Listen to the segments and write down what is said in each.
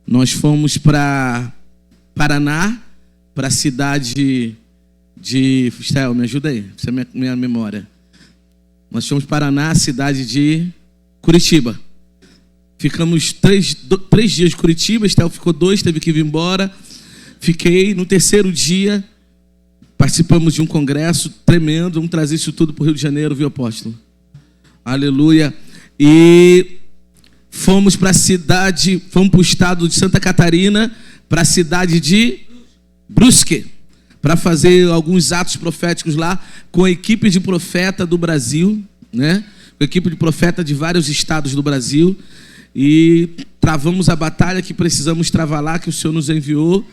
Nós fomos para Paraná, para a cidade de... Estel, me ajuda aí, essa é minha memória. Nós fomos para Paraná, cidade de Curitiba. Ficamos três dias de Curitiba, Estel ficou 2, teve que vir embora. Fiquei no terceiro dia, participamos de um congresso tremendo, vamos trazer isso tudo para o Rio de Janeiro, viu, apóstolo? Aleluia. E fomos para a cidade, fomos para o estado de Santa Catarina, para a cidade de Brusque, para fazer alguns atos proféticos lá, com a equipe de profeta do Brasil, né? Com a equipe de profeta de vários estados do Brasil. E travamos a batalha que precisamos travar lá, que o Senhor nos enviou.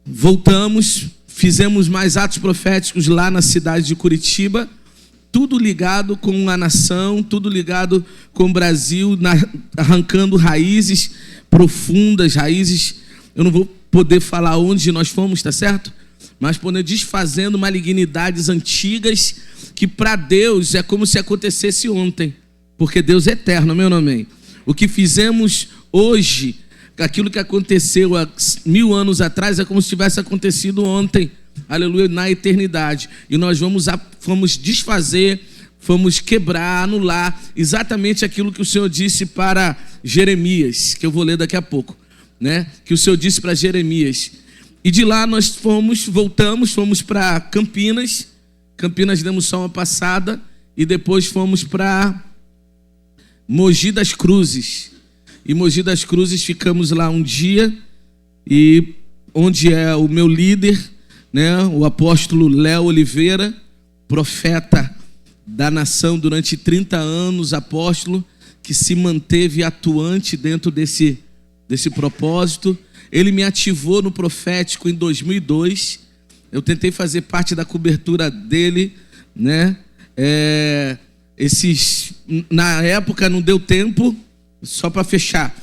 Voltamos, fizemos mais atos proféticos lá na cidade de Curitiba, tudo ligado com a nação, tudo ligado com o Brasil, arrancando raízes profundas, raízes, eu não vou poder falar onde nós fomos, tá certo? Mas poder desfazendo malignidades antigas, que para Deus é como se acontecesse ontem, porque Deus é eterno, meu amém. O que fizemos hoje, aquilo que aconteceu há 1000 anos atrás, é como se tivesse acontecido ontem, aleluia, na eternidade. E nós fomos desfazer, fomos quebrar, anular exatamente aquilo que o Senhor disse para Jeremias, que eu vou ler daqui a pouco, né? Que o Senhor disse para Jeremias. E de lá nós voltamos para Campinas. Campinas demos só uma passada e depois fomos para Mogi das Cruzes. E Mogi das Cruzes ficamos lá um dia, e onde é o meu líder, né, o apóstolo Léo Oliveira, profeta da nação durante 30 anos, apóstolo, que se manteve atuante dentro desse propósito. Ele me ativou no profético em 2002. Eu tentei fazer parte da cobertura dele, né? Na época não deu tempo, só para fechar.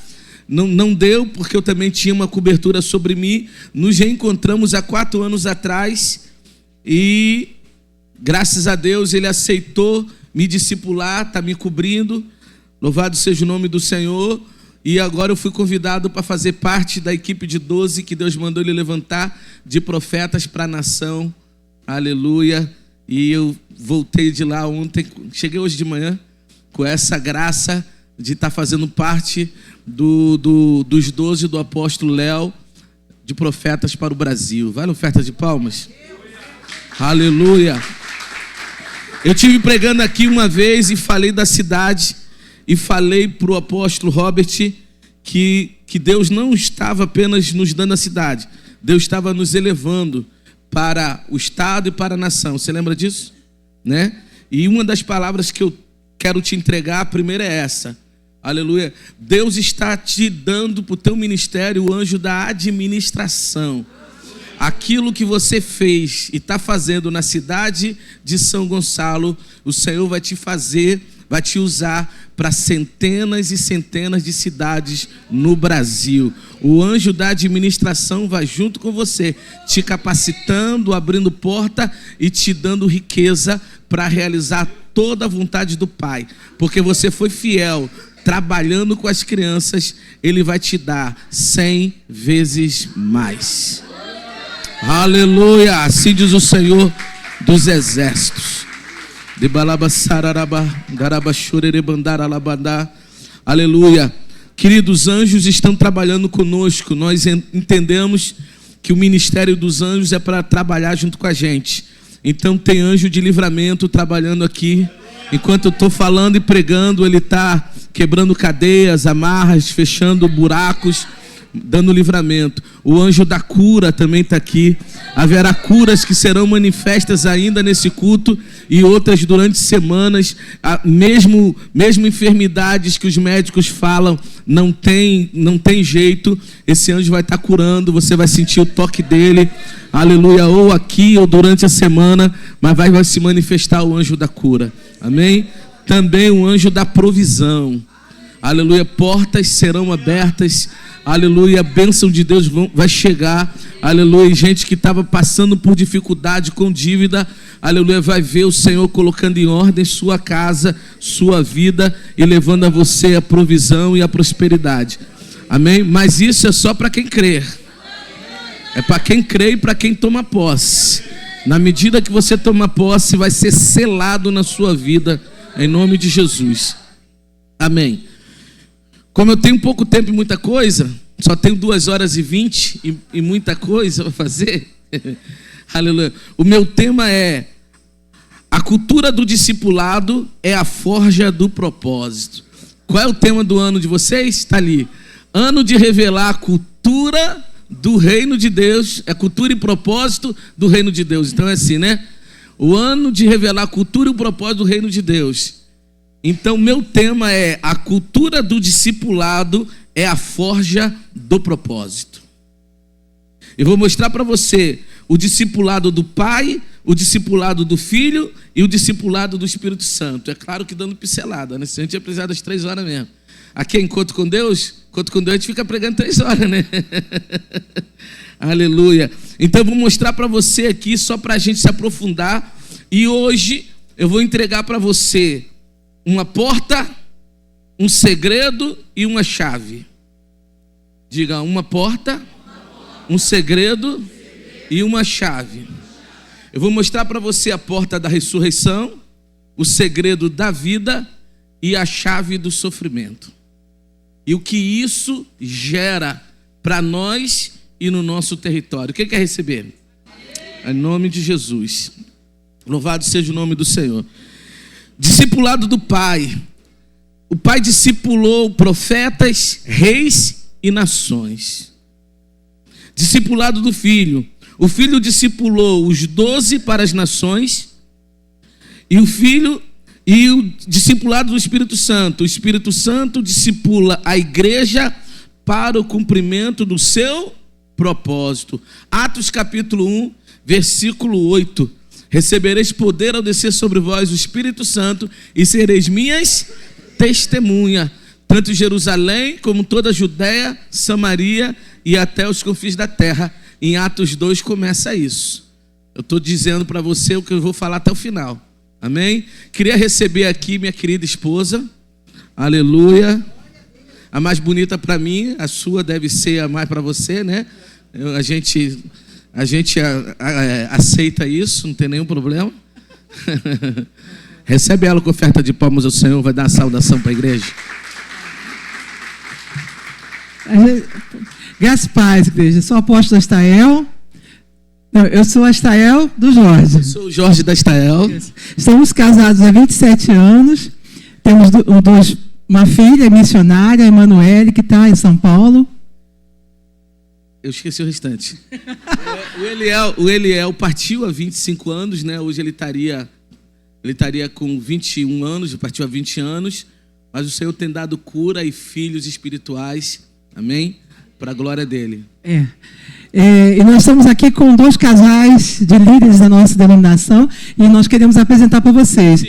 Não deu, porque eu também tinha uma cobertura sobre mim. Nos reencontramos há 4 anos atrás e, graças a Deus, ele aceitou me discipular, está me cobrindo. Louvado seja o nome do Senhor. E agora eu fui convidado para fazer parte da equipe de 12 que Deus mandou ele levantar, de profetas para a nação. Aleluia. E eu voltei de lá ontem, cheguei hoje de manhã, com essa graça de estar fazendo parte dos 12 do apóstolo Léo, de profetas para o Brasil. Vale oferta de palmas? Aleluia. Eu estive pregando aqui uma vez e falei da cidade, e falei para o apóstolo Robert que Deus não estava apenas nos dando a cidade, Deus estava nos elevando para o estado e para a nação. Você lembra disso? Né? E uma das palavras que eu quero te entregar, a primeira é essa. Aleluia. Deus está te dando para o teu ministério o anjo da administração. Aquilo que você fez e está fazendo na cidade de São Gonçalo, o Senhor vai te fazer, vai te usar para centenas e centenas de cidades no Brasil. O anjo da administração vai junto com você, te capacitando, abrindo porta e te dando riqueza para realizar toda a vontade do Pai. Porque você foi fiel, trabalhando com as crianças, Ele vai te dar 100 vezes mais. Aleluia! Assim diz o Senhor dos Exércitos. Aleluia. Queridos, anjos estão trabalhando conosco. Nós entendemos que o ministério dos anjos é para trabalhar junto com a gente. Então tem anjo de livramento trabalhando aqui. Enquanto eu estou falando e pregando, ele está quebrando cadeias, amarras, fechando buracos, dando livramento. O anjo da cura também está aqui. Haverá curas que serão manifestas ainda nesse culto e outras durante semanas. Mesmo enfermidades que os médicos falam não tem jeito, esse anjo vai estar curando. Você vai sentir o toque dele, aleluia, ou aqui ou durante a semana, mas vai se manifestar o anjo da cura, amém? Também o anjo da provisão, aleluia, portas serão abertas, aleluia, a bênção de Deus vai chegar, aleluia, gente que estava passando por dificuldade com dívida, aleluia, vai ver o Senhor colocando em ordem sua casa, sua vida e levando a você a provisão e a prosperidade. Amém? Mas isso é só para quem crê. É para quem crê e para quem toma posse. Na medida que você toma posse, vai ser selado na sua vida, em nome de Jesus. Amém. Como eu tenho pouco tempo e muita coisa, só tenho 2h20 e muita coisa para fazer. Aleluia. O meu tema é: a cultura do discipulado é a forja do propósito. Qual é o tema do ano de vocês? Está ali. Ano de revelar a cultura do reino de Deus, é cultura e propósito do reino de Deus. Então é assim, né? O ano de revelar a cultura e o propósito do reino de Deus. Então meu tema é: a cultura do discipulado é a forja do propósito. Eu vou mostrar para você o discipulado do Pai, o discipulado do Filho e o discipulado do Espírito Santo. É claro que dando pincelada, né? Se a gente ia precisar das 3 horas mesmo. Aqui é Encontro com Deus a gente fica pregando 3 horas, né? Aleluia. Então eu vou mostrar para você aqui, só para a gente se aprofundar. E hoje eu vou entregar para você uma porta, um segredo e uma chave. Diga: uma porta, um segredo e uma chave. Eu vou mostrar para você a porta da ressurreição, o segredo da vida e a chave do sofrimento. E o que isso gera para nós e no nosso território. Quem quer receber? Em nome de Jesus. Louvado seja o nome do Senhor. Discipulado do Pai. O Pai discipulou profetas, reis e nações. Discipulado do Filho. O Filho discipulou os 12 para as nações. E o Filho e o discipulado do Espírito Santo. O Espírito Santo discipula a igreja para o cumprimento do seu propósito. Atos capítulo 1, versículo 8. Recebereis poder ao descer sobre vós o Espírito Santo e sereis minhas testemunhas, tanto em Jerusalém como toda a Judéia, Samaria e até os confins da terra. Em Atos 2 começa isso. Eu estou dizendo para você o que eu vou falar até o final. Amém? Queria receber aqui minha querida esposa. Aleluia. A mais bonita para mim, a sua deve ser a mais para você, né? A gente aceita isso, não tem nenhum problema. Recebe ela com oferta de palmas ao Senhor, vai dar uma saudação para a igreja. Graças a paz, igreja. Eu sou o apóstolo Astael. Não, eu sou a Astael do Jorge. Eu sou o Jorge da Astael. Estamos casados há 27 anos. Temos uma filha missionária, a Emanuele, que está em São Paulo. Eu esqueci o restante. O Eliel partiu há 25 anos, né? Hoje ele estaria com 21 anos, partiu há 20 anos. Mas o Senhor tem dado cura e filhos espirituais. Amém? Para a glória dele. E nós estamos aqui com 2 casais de líderes da nossa denominação e nós queremos apresentar para vocês.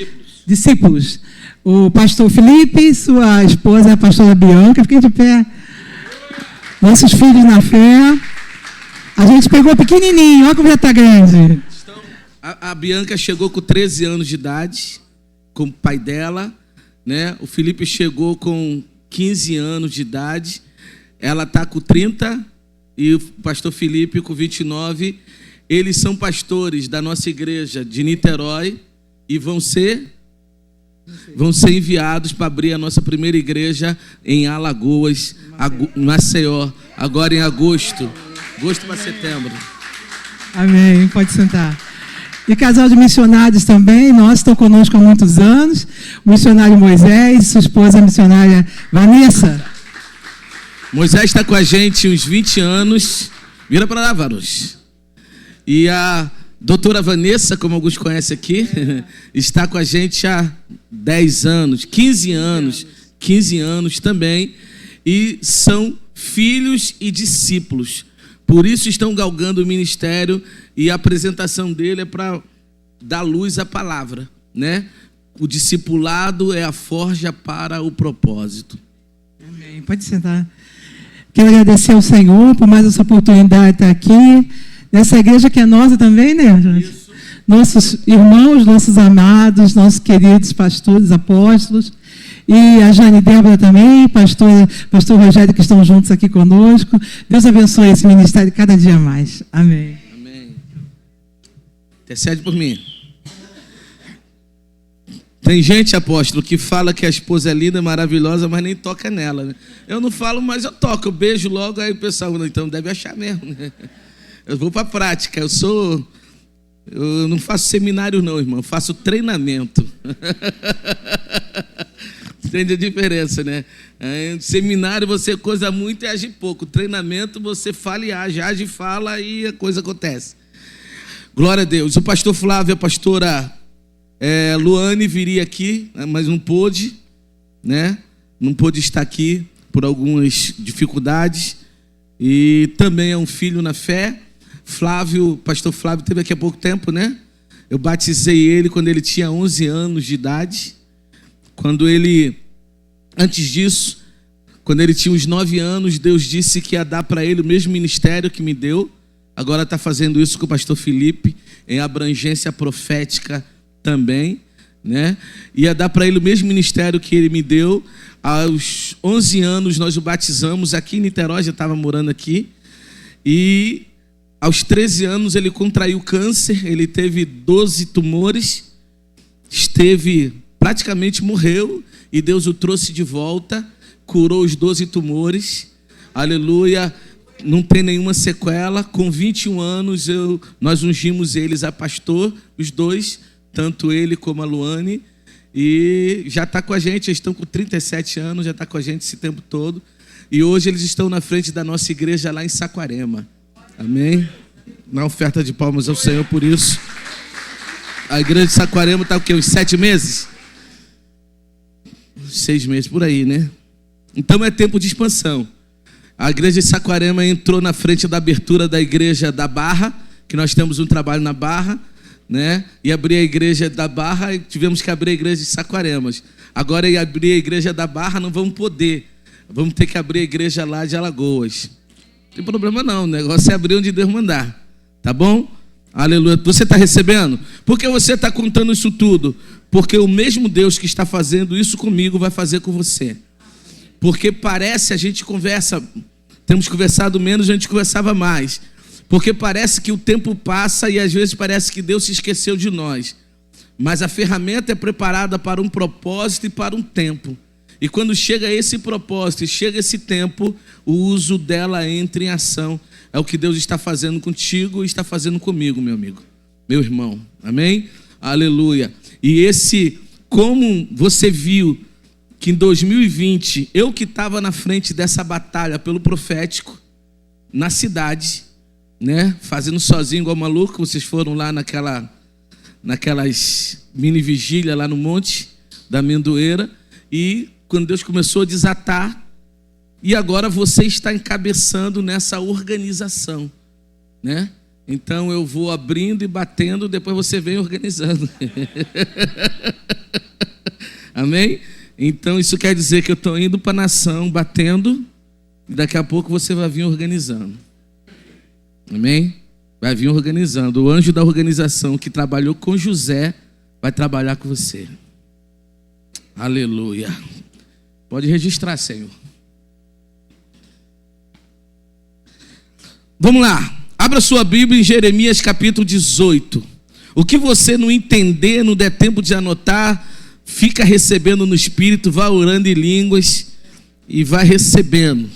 Discípulos. O pastor Felipe e sua esposa, a pastora Bianca. Fiquem de pé. Nossos filhos na fé. A gente pegou pequenininho, olha como já está grande. A Bianca chegou com 13 anos de idade, com o pai dela, né? O Felipe chegou com 15 anos de idade. Ela está com 30 e o pastor Felipe com 29. Eles são pastores da nossa igreja de Niterói e vão ser enviados para abrir a nossa primeira igreja em Alagoas, Maceió, agora em agosto para setembro. Amém, pode sentar. E casal de missionários também, nós estão conosco há muitos anos. O missionário Moisés, sua esposa a missionária Vanessa. Moisés está com a gente uns 20 anos. Vira para lá, Varus. E a doutora Vanessa, como alguns conhecem aqui, está com a gente há 10 anos, 15 anos também. E são filhos e discípulos. Por isso estão galgando o ministério e a apresentação dele é para dar luz à palavra, né? O discipulado é a forja para o propósito. Amém. Pode sentar. Quero agradecer ao Senhor por mais essa oportunidade de estar aqui, nessa igreja que é nossa também, né, gente? Isso. Nossos irmãos, nossos amados, nossos queridos pastores, apóstolos. e a Jane Débora também, pastor Rogério, que estão juntos aqui conosco. Deus abençoe esse ministério cada dia mais. Amém. Amém. Intercede por mim. Tem gente, apóstolo, que fala que a esposa é linda, maravilhosa, mas nem toca nela, né? Eu não falo, mas eu toco, eu beijo logo, aí o pessoal, então deve achar mesmo, né? Eu vou para a prática, eu não faço seminário não, irmão, eu faço treinamento. Entende a diferença, né? Seminário você coisa muito e age pouco. Treinamento você fala e age e fala e a coisa acontece. Glória a Deus. O pastor Flávio, a pastora Luane viria aqui, mas não pôde, né? Não pôde estar aqui por algumas dificuldades. E também é um filho na fé. Pastor Flávio teve aqui há pouco tempo, né? Eu batizei ele quando ele tinha 11 anos de idade. Antes disso, quando ele tinha uns 9 anos, Deus disse que ia dar para ele o mesmo ministério que me deu. Agora está fazendo isso com o pastor Felipe, em abrangência profética também, né? Ia dar para ele o mesmo ministério que ele me deu. Aos 11 anos nós o batizamos aqui em Niterói, já estava morando aqui. E aos 13 anos ele contraiu câncer, ele teve 12 tumores, praticamente morreu, e Deus o trouxe de volta, curou os 12 tumores, aleluia, não tem nenhuma sequela. Com 21 anos nós ungimos eles a pastor, os dois, tanto ele como a Luane, e já está com a gente, eles estão com 37 anos, já está com a gente esse tempo todo, e hoje eles estão na frente da nossa igreja lá em Saquarema. Amém? Na oferta de palmas ao Senhor por isso. A igreja de Saquarema está o quê? Uns 7 meses? 6 meses por aí, né? Então é tempo de expansão. A igreja de Saquarema entrou na frente da abertura da igreja da Barra, que nós temos um trabalho na Barra, né? E abrir a igreja da Barra, e tivemos que abrir a igreja de Saquaremas. Agora, em abrir a igreja da Barra, não vamos poder. Vamos ter que abrir a igreja lá de Alagoas. Não tem problema não, o negócio é abrir onde Deus mandar. Tá bom? Aleluia. Você está recebendo? Por que você está contando isso tudo? Porque o mesmo Deus que está fazendo isso comigo vai fazer com você. Porque parece, a gente conversa, temos conversado menos, a gente conversava mais. Porque parece que o tempo passa e às vezes parece que Deus se esqueceu de nós. Mas a ferramenta é preparada para um propósito e para um tempo. E quando chega esse propósito e chega esse tempo, o uso dela entra em ação. É o que Deus está fazendo contigo e está fazendo comigo, meu amigo, meu irmão. Amém? Aleluia. E como você viu que em 2020, eu que estava na frente dessa batalha pelo profético, na cidade, né? Fazendo sozinho igual maluco, vocês foram lá naquelas mini vigília lá no Monte da Amendoeira, e quando Deus começou a desatar, e agora você está encabeçando nessa organização, né? Então eu vou abrindo e batendo, depois você vem organizando. Amém? Então isso quer dizer que eu estou indo para a nação, batendo, e daqui a pouco você vai vir organizando. Amém? Vai vir organizando. O anjo da organização que trabalhou com José vai trabalhar com você. Aleluia. Pode registrar, Senhor. Vamos lá. Abra sua Bíblia em Jeremias capítulo 18. O que você não entender, não der tempo de anotar, fica recebendo no Espírito, vai orando em línguas e vai recebendo.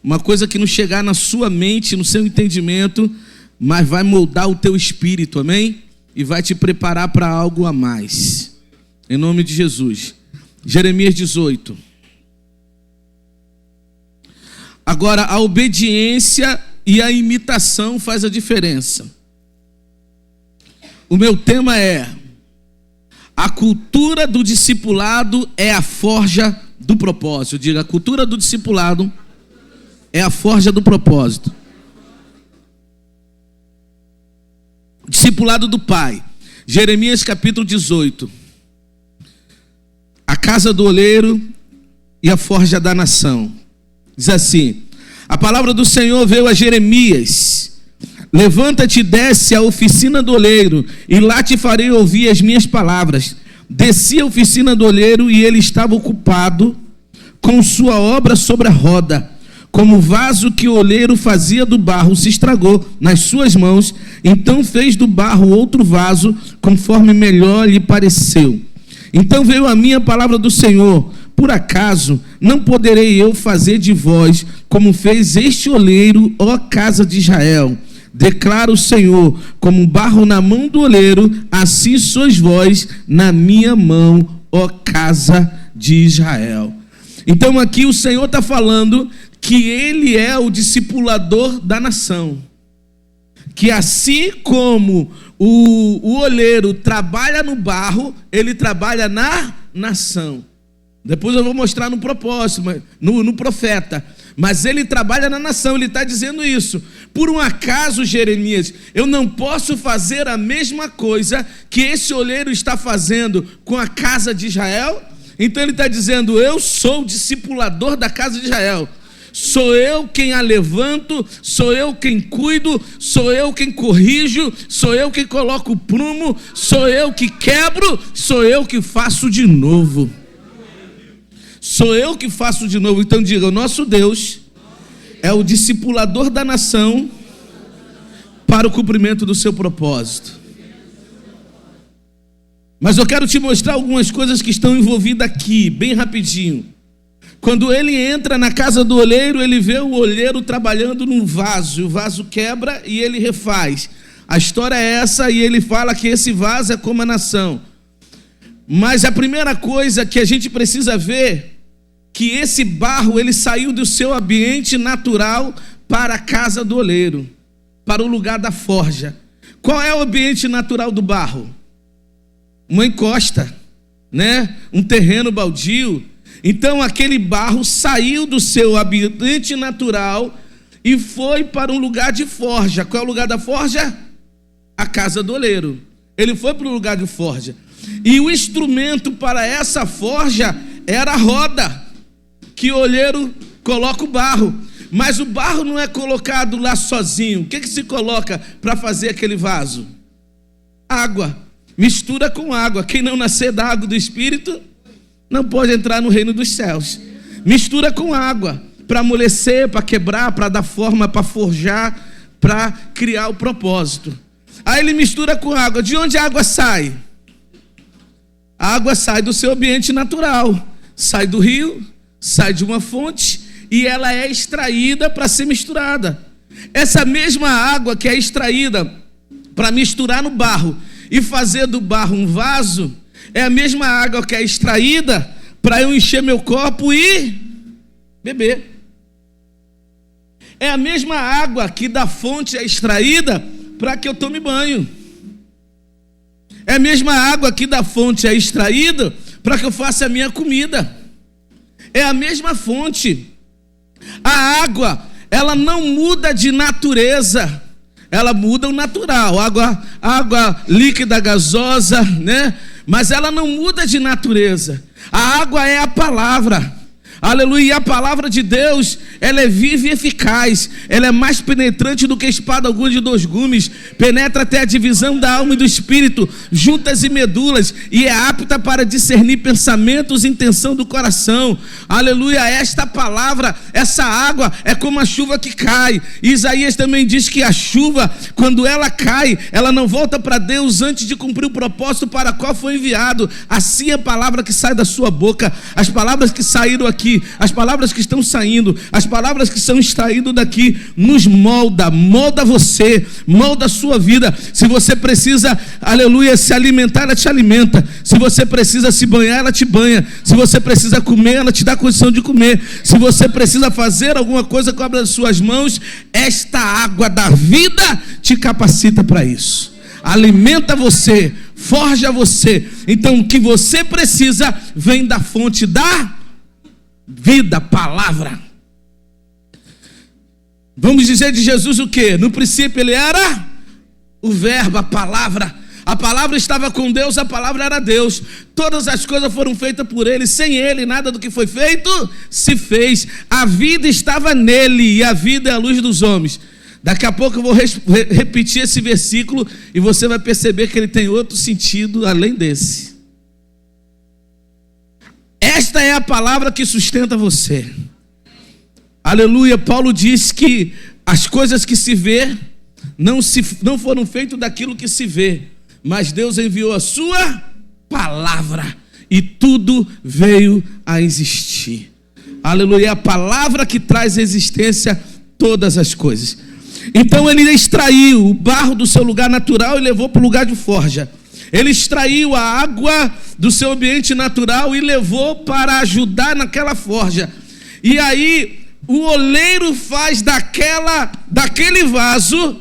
Uma coisa que não chegar na sua mente, no seu entendimento, mas vai moldar o teu espírito, amém? E vai te preparar para algo a mais. Em nome de Jesus. Jeremias 18. Agora, a obediência e a imitação faz a diferença. O meu tema é: a cultura do discipulado é a forja do propósito. Diga, a cultura do discipulado é a forja do propósito. Discipulado do Pai. Jeremias capítulo 18. A casa do oleiro e a forja da nação. Diz assim: a palavra do Senhor veio a Jeremias: levanta-te e desce à oficina do oleiro, e lá te farei ouvir as minhas palavras. desci à oficina do olheiro e ele estava ocupado com sua obra sobre a roda. Como o vaso que o olheiro fazia do barro se estragou nas suas mãos, então fez do barro outro vaso, conforme melhor lhe pareceu. Então veio a mim a palavra do Senhor: por acaso não poderei eu fazer de vós como fez este olheiro, ó casa de Israel? Declara o Senhor: como barro na mão do olheiro, assim sois vós na minha mão, ó casa de Israel. Então aqui o Senhor está falando que ele é o discipulador da nação, que assim como o olheiro trabalha no barro, ele trabalha na nação. Depois eu vou mostrar no propósito, no profeta, mas ele trabalha na nação. Ele está dizendo isso. Por um acaso, Jeremias, eu não posso fazer a mesma coisa que esse olheiro está fazendo com a casa de Israel? Então ele está dizendo: eu sou o discipulador da casa de Israel. Sou eu quem a levanto, sou eu quem cuido, sou eu quem corrijo, sou eu quem coloco o prumo, sou eu que quebro, sou eu que faço de novo. Sou eu que faço de novo. Então diga: o nosso Deus é o discipulador da nação para o cumprimento do seu propósito. Mas eu quero te mostrar algumas coisas que estão envolvidas aqui, bem rapidinho. Quando ele entra na casa do olheiro, ele vê o olheiro trabalhando num vaso, e o vaso quebra e ele refaz. A história é essa, e ele fala que esse vaso é como a nação. Mas a primeira coisa que a gente precisa ver, que esse barro, ele saiu do seu ambiente natural para a casa do olheiro, para o lugar da forja. Qual é o ambiente natural do barro? Uma encosta, né? Um terreno baldio. Então aquele barro saiu do seu ambiente natural e foi para um lugar de forja. Qual é o lugar da forja? A casa do oleiro. Ele foi para o lugar de forja. E o instrumento para essa forja era a roda, que o oleiro coloca o barro. Mas o barro não é colocado lá sozinho. O que se coloca para fazer aquele vaso? Água. Mistura com água. Quem não nascer da água do Espírito não pode entrar no reino dos céus. Mistura com água para amolecer, para quebrar, para dar forma, para forjar, para criar o propósito. Aí ele mistura com água. De onde a água sai? A água sai do seu ambiente natural. Sai do rio, sai de uma fonte e ela é extraída para ser misturada. Essa mesma água que é extraída para misturar no barro e fazer do barro um vaso, é a mesma água que é extraída para eu encher meu copo e beber. É a mesma água que da fonte é extraída para que eu tome banho. É a mesma água que da fonte é extraída para que eu faça a minha comida. É a mesma fonte. A água, ela não muda de natureza. Ela muda o natural. Água líquida, gasosa, né? Mas ela não muda de natureza. A água é a palavra. Aleluia. E a palavra de Deus, ela é viva e eficaz. Ela é mais penetrante do que espada alguma de 2 gumes. Penetra até a divisão da alma e do espírito, juntas e medulas, e é apta para discernir pensamentos e intenção do coração. Aleluia. Esta palavra, essa água é como a chuva que cai. Isaías também diz que a chuva, quando ela cai, ela não volta para Deus antes de cumprir o propósito para qual foi enviado. Assim é a palavra que sai da sua boca. As palavras que saíram aqui, as palavras que estão saindo, as palavras que são extraídas daqui, nos molda você, molda a sua vida. Se você precisa, aleluia, se alimentar, ela te alimenta. Se você precisa se banhar, ela te banha. Se você precisa comer, ela te dá condição de comer. Se você precisa fazer alguma coisa com a obra das suas mãos, esta água da vida te capacita para isso. Alimenta você, forja você. Então o que você precisa vem da fonte da vida, palavra. Vamos dizer de Jesus o quê? No princípio ele era o verbo, a palavra. A palavra estava com Deus, a palavra era Deus. Todas as coisas foram feitas por ele. Sem ele, nada do que foi feito se fez. A vida estava nele e a vida é a luz dos homens. Daqui a pouco eu vou repetir esse versículo e você vai perceber que ele tem outro sentido além desse. Esta é a palavra que sustenta você. Aleluia. Paulo diz que as coisas que se vê não foram feitas daquilo que se vê, mas Deus enviou a sua palavra e tudo veio a existir. Aleluia. É a palavra que traz existência todas as coisas. Então ele extraiu o barro do seu lugar natural e levou para o lugar de forja. Ele extraiu a água do seu ambiente natural e levou para ajudar naquela forja. E aí o oleiro faz daquele vaso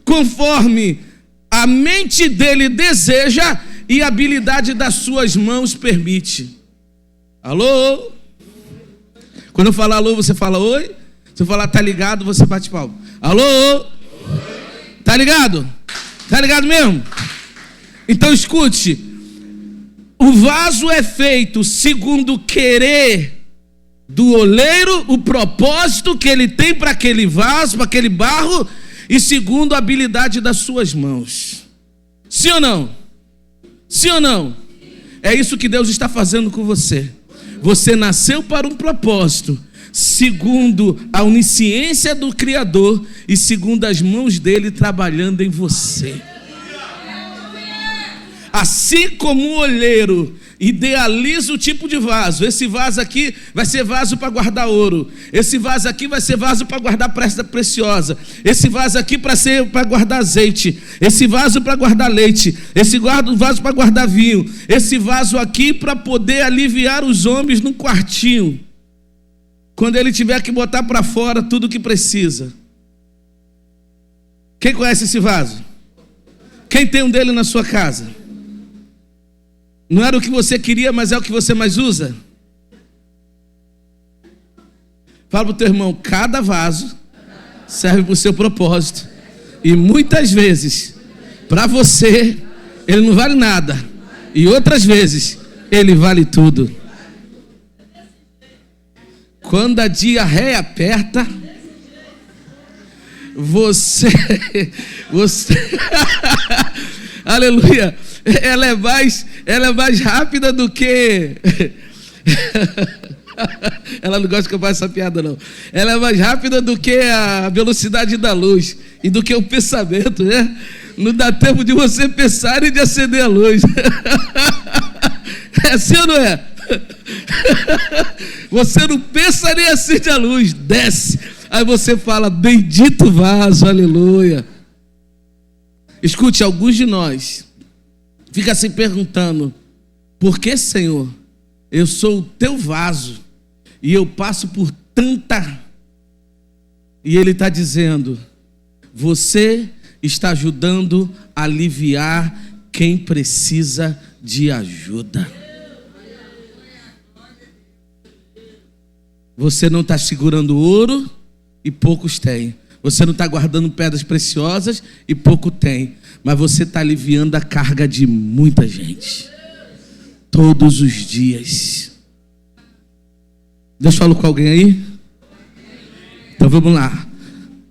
conforme a mente dele deseja e a habilidade das suas mãos permite. Alô? Quando eu falar alô, você fala oi. Se eu falar tá ligado, você bate palma. Alô? Tá ligado? Tá ligado mesmo? Então escute. O vaso é feito segundo o querer do oleiro, o propósito que ele tem para aquele vaso, para aquele barro, e segundo a habilidade das suas mãos. Sim ou não? Sim ou não? É isso que Deus está fazendo com você. Você nasceu para um propósito, segundo a onisciência do Criador e segundo as mãos dele trabalhando em você. Assim como o olheiro idealiza o tipo de vaso. Esse vaso aqui vai ser vaso para guardar ouro. Esse vaso aqui vai ser vaso para guardar prata preciosa. Esse vaso aqui para guardar azeite. Esse vaso para guardar leite. Esse vaso para guardar vinho. Esse vaso aqui para poder aliviar os homens num quartinho, quando ele tiver que botar para fora tudo o que precisa. Quem conhece esse vaso? Quem tem um dele na sua casa? Não era o que você queria, mas é o que você mais usa? Fala para o teu irmão, cada vaso serve para o seu propósito. E muitas vezes, para você, ele não vale nada. E outras vezes, ele vale tudo. Quando a diarreia aperta, você aleluia, ela é mais rápida do que ela não gosta que eu faça essa piada não. Ela é mais rápida do que a velocidade da luz e do que o pensamento, né? Não dá tempo de você pensar e de acender a luz. É assim ou não é? Você não pensa nem acende a luz, desce. Aí você fala, bendito vaso, aleluia. Escute, alguns de nós ficam se perguntando, por que, Senhor, eu sou o teu vaso e eu passo por tanta... E ele está dizendo, você está ajudando a aliviar quem precisa de ajuda. Você não está segurando ouro e poucos têm. Você não está guardando pedras preciosas e pouco tem. Mas você está aliviando a carga de muita gente. Todos os dias. Deus falou com alguém aí? Então vamos lá.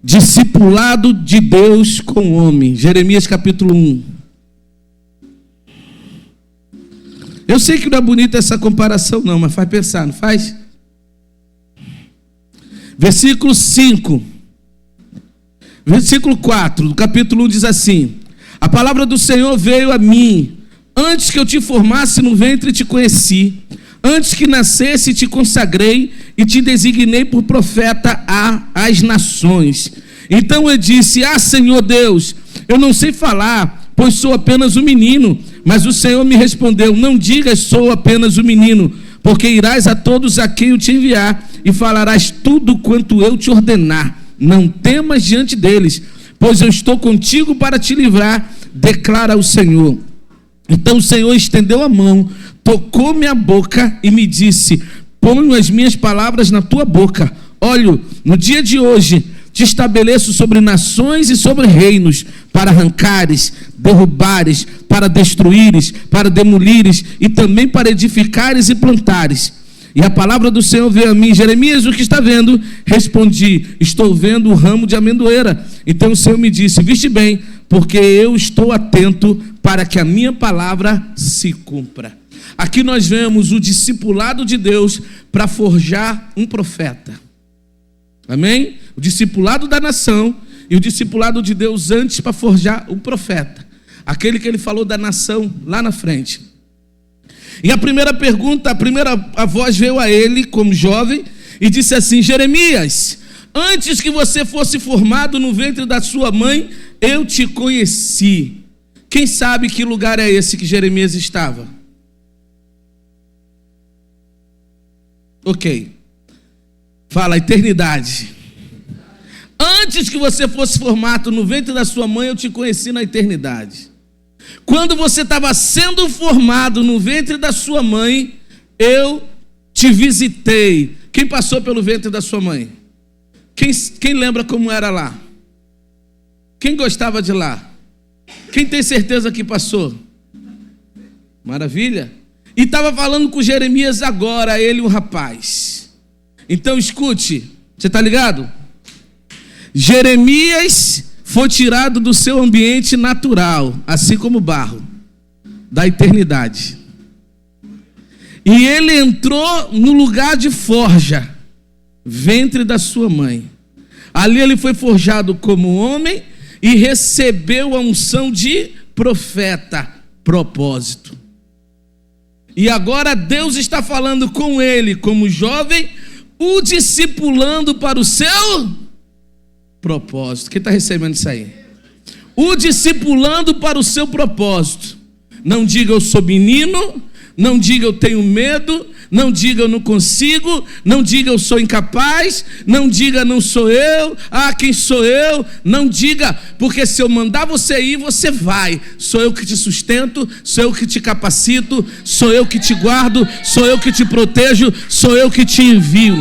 Discipulado de Deus com o homem. Jeremias capítulo 1. Eu sei que não é bonita essa comparação não, mas faz pensar, não faz? Versículo 5. Versículo 4 do capítulo 1 diz assim: a palavra do Senhor veio a mim, antes que eu te formasse no ventre te conheci, antes que nascesse te consagrei e te designei por profeta às nações. Então eu disse, Senhor Deus, eu não sei falar, pois sou apenas um menino. Mas o Senhor me respondeu, não digas sou apenas um menino, porque irás a todos a quem eu te enviar e falarás tudo quanto eu te ordenar. Não temas diante deles, pois eu estou contigo para te livrar, declara o Senhor. Então o Senhor estendeu a mão, tocou minha boca e me disse, ponho as minhas palavras na tua boca. Olha, no dia de hoje te estabeleço sobre nações e sobre reinos, para arrancares, derrubares, para destruíres, para demolires e também para edificares e plantares. E a palavra do Senhor veio a mim, Jeremias, o que está vendo? Respondi, estou vendo o ramo de amendoeira. Então o Senhor me disse, viste bem, porque eu estou atento para que a minha palavra se cumpra. Aqui nós vemos o discipulado de Deus para forjar um profeta. Amém? O discipulado da nação e o discipulado de Deus antes para forjar o profeta. Aquele que ele falou da nação lá na frente. E a primeira pergunta, a voz veio a ele como jovem e disse assim: Jeremias, antes que você fosse formado no ventre da sua mãe, eu te conheci. Quem sabe que lugar é esse que Jeremias estava? Ok. Fala, eternidade. Antes que você fosse formado no ventre da sua mãe, eu te conheci na eternidade. Quando você estava sendo formado no ventre da sua mãe, eu te visitei. Quem passou pelo ventre da sua mãe? Quem lembra como era lá? Quem gostava de lá? Quem tem certeza que passou? Maravilha. E estava falando com Jeremias agora, ele, um rapaz. Então escute, você está ligado? Jeremias foi tirado do seu ambiente natural, assim como o barro, da eternidade. E ele entrou no lugar de forja, ventre da sua mãe. Ali ele foi forjado como homem e recebeu a unção de profeta, propósito. E agora Deus está falando com ele como jovem, o discipulando para o seu propósito. Quem está recebendo isso aí? O discipulando para o seu propósito. Não diga eu sou menino, não diga eu tenho medo, não diga eu não consigo, não diga eu sou incapaz, não diga não sou eu, quem sou eu? Não diga, porque se eu mandar você ir, você vai. Sou eu que te sustento, sou eu que te capacito, sou eu que te guardo, sou eu que te protejo, sou eu que te envio.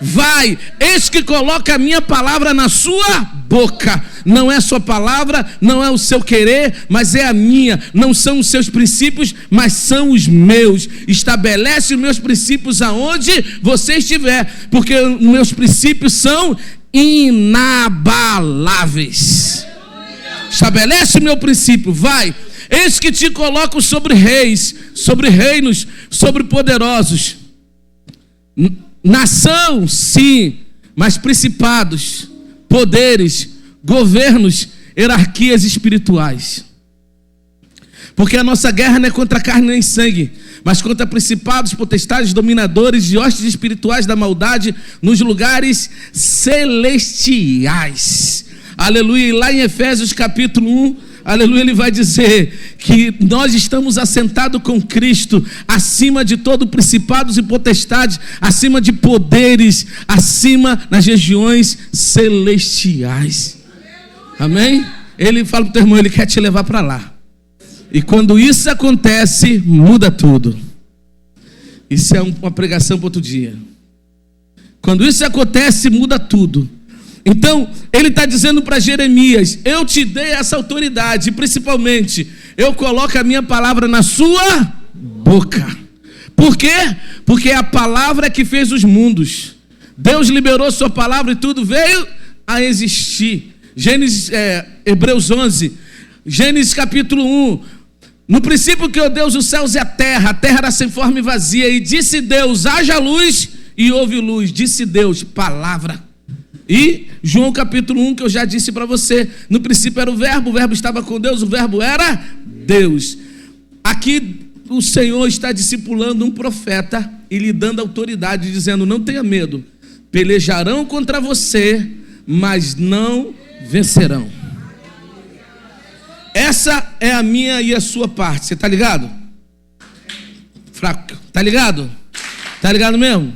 Vai, eis que coloca a minha palavra na sua boca. Não é sua palavra, não é o seu querer, mas é a minha. Não são os seus princípios, mas são os meus. Estabelece os meus princípios aonde você estiver, porque os meus princípios são inabaláveis. Estabelece o meu princípio, vai. Eis que te coloco sobre reis, sobre reinos, sobre poderosos. Nação, sim, mas principados, poderes, governos, hierarquias espirituais. Porque a nossa guerra não é contra carne nem sangue, mas contra principados, potestades, dominadores e hostes espirituais da maldade nos lugares celestiais. Aleluia. E lá em Efésios capítulo 1, aleluia, ele vai dizer que nós estamos assentados com Cristo acima de todo principados e potestades, acima de poderes, acima nas regiões celestiais. Amém? Ele fala para o teu irmão, ele quer te levar para lá. E quando isso acontece, muda tudo. Isso é uma pregação para outro dia. Quando isso acontece, muda tudo. Então, ele está dizendo para Jeremias, eu te dei essa autoridade, e principalmente, eu coloco a minha palavra na sua boca. Por quê? Porque é a palavra que fez os mundos. Deus liberou sua palavra e tudo veio a existir. Hebreus 11, Gênesis capítulo 1. No princípio criou Deus os céus e a terra era sem forma e vazia, e disse Deus, haja luz, e houve luz. Disse Deus, palavra. E João capítulo 1, que eu já disse para você, no princípio era o verbo estava com Deus, o verbo era Deus. Aqui o Senhor está discipulando um profeta e lhe dando autoridade, dizendo, não tenha medo, pelejarão contra você, mas não vencerão. Essa é a minha e a sua parte, você está ligado? Fraco, está ligado? Está ligado mesmo?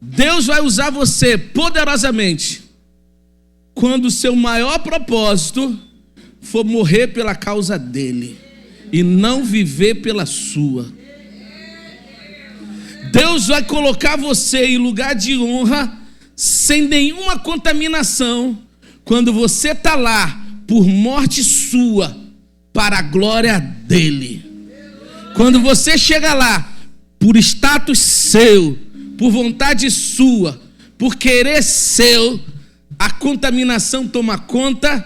Deus vai usar você poderosamente quando o seu maior propósito for morrer pela causa dele e não viver pela sua. Deus vai colocar você em lugar de honra sem nenhuma contaminação quando você está lá por morte sua para a glória dele. Quando você chega lá por status seu, por vontade sua, por querer seu, a contaminação toma conta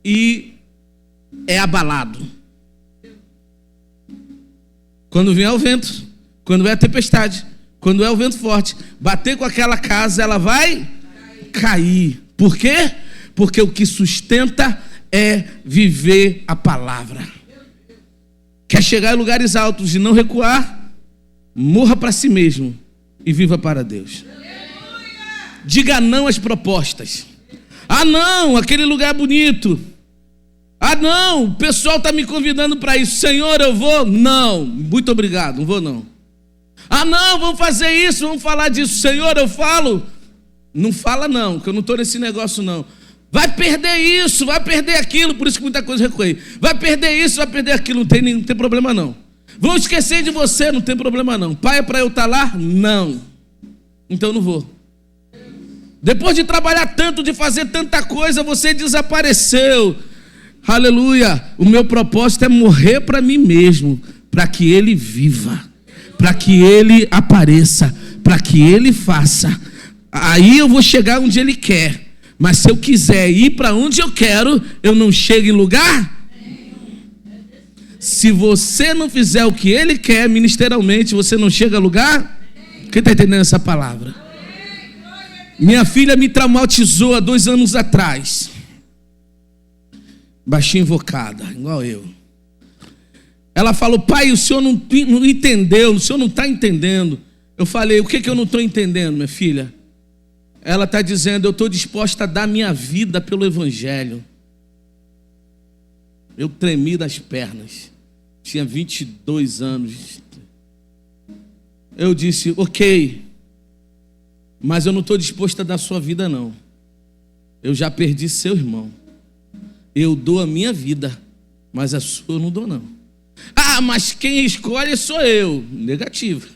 e é abalado. Quando vier o vento, quando vier a tempestade, quando é o vento forte, bater com aquela casa, ela vai cair. Por quê? Porque o que sustenta é viver a palavra. Quer chegar em lugares altos e não recuar? Morra para si mesmo e viva para Deus. Diga não às propostas. Ah não, aquele lugar é bonito. Ah não, o pessoal está me convidando para isso. Senhor, eu vou? Não, muito obrigado, não vou não. Ah não, vamos fazer isso, vamos falar disso. Senhor, eu falo? Não fala não, que eu não estou nesse negócio não. Vai perder isso, vai perder aquilo, por isso que muita coisa recuei. Vai perder isso, vai perder aquilo, não tem problema não. Vão esquecer de você, não tem problema não. Pai, é para eu estar lá? Não. Então eu não vou. Depois de trabalhar tanto, de fazer tanta coisa, você desapareceu. Aleluia. O meu propósito é morrer para mim mesmo, para que Ele viva, para que Ele apareça, para que Ele faça. Aí eu vou chegar onde Ele quer. Mas se eu quiser ir para onde eu quero, eu não chego em lugar. Se você não fizer o que Ele quer ministerialmente, você não chega a lugar. Quem está entendendo essa palavra? Minha filha me traumatizou há 2 anos atrás. Baixinha invocada, igual eu. Ela falou: pai, o senhor não entendeu, o senhor não está entendendo. Eu falei: o que eu não estou entendendo, minha filha? Ela está dizendo: eu estou disposta a dar minha vida pelo Evangelho. Eu tremi das pernas. Tinha 22 anos. Eu disse: ok, mas eu não estou disposto a dar sua vida não. Eu já perdi seu irmão. Eu dou a minha vida, mas a sua eu não dou não. Ah, mas quem escolhe sou eu. Negativo.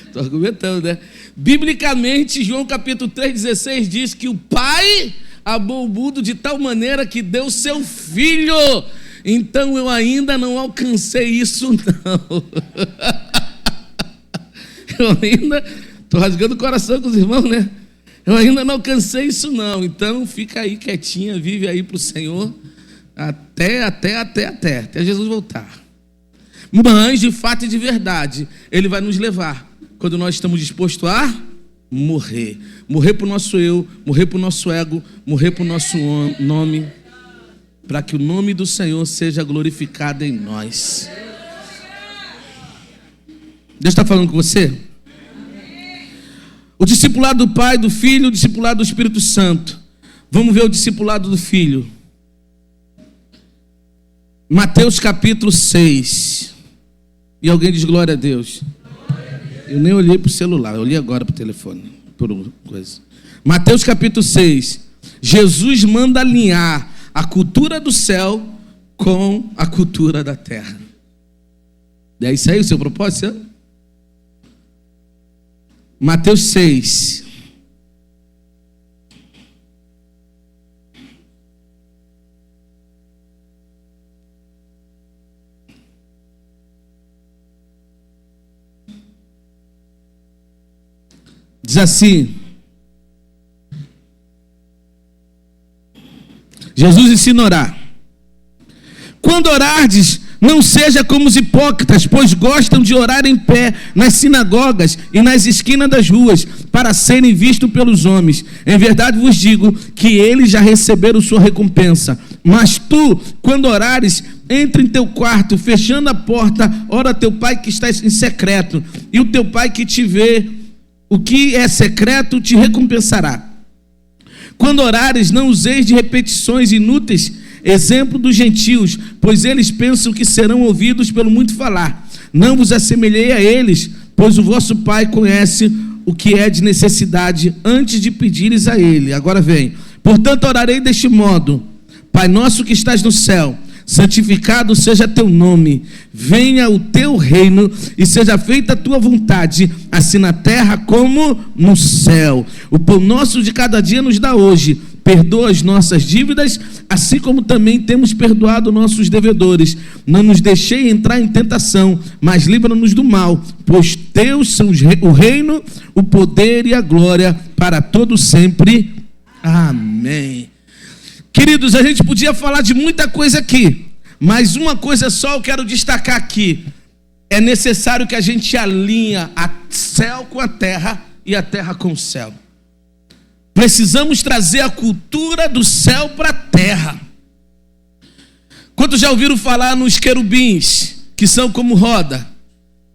Estou argumentando, né? Biblicamente, João capítulo 3,16 diz que o Pai amou o mundo de tal maneira que deu seu Filho. Então eu ainda não alcancei isso não. Eu ainda estou rasgando o coração com os irmãos, né? Eu ainda não alcancei isso não. Então fica aí quietinha, vive aí para o Senhor até Jesus voltar. Mas de fato e de verdade Ele vai nos levar quando nós estamos dispostos a morrer. Morrer para o nosso eu, morrer para o nosso ego, morrer para o nosso nome, para que o nome do Senhor seja glorificado em nós. Deus está falando com você? O discipulado do Pai, do Filho, o discipulado do Espírito Santo. Vamos ver o discipulado do Filho. Mateus capítulo 6. E alguém diz glória a Deus. Eu nem olhei para o celular, eu olhei agora para o telefone. Por coisa. Mateus capítulo 6. Jesus manda alinhar a cultura do céu com a cultura da terra. É isso aí o seu propósito? Mateus 6. Diz assim: Jesus ensina a orar. Quando orardes, não seja como os hipócritas, pois gostam de orar em pé nas sinagogas e nas esquinas das ruas, para serem vistos pelos homens. Em verdade vos digo que eles já receberam sua recompensa. Mas tu, quando orares, entra em teu quarto, fechando a porta, ora a teu pai que está em secreto, e o teu pai que te vê o que é secreto te recompensará. Quando orares, não useis de repetições inúteis, exemplo dos gentios, pois eles pensam que serão ouvidos pelo muito falar. Não vos assemelhei a eles, pois o vosso Pai conhece o que é de necessidade antes de pedires a Ele. Agora vem: portanto orarei deste modo: Pai nosso que estás no céu, santificado seja teu nome, venha o teu reino e seja feita a tua vontade, assim na terra como no céu. O pão nosso de cada dia nos dá hoje. Perdoa as nossas dívidas, assim como também temos perdoado nossos devedores. Não nos deixei entrar em tentação, mas livra-nos do mal, pois teus são o reino, o poder e a glória para todo sempre. Amém. Queridos, a gente podia falar de muita coisa aqui, mas uma coisa só eu quero destacar aqui. é necessário que a gente alinhe a céu com a terra e a terra com o céu. Precisamos trazer a cultura do céu para a terra. Quantos já ouviram falar nos querubins, que são como roda?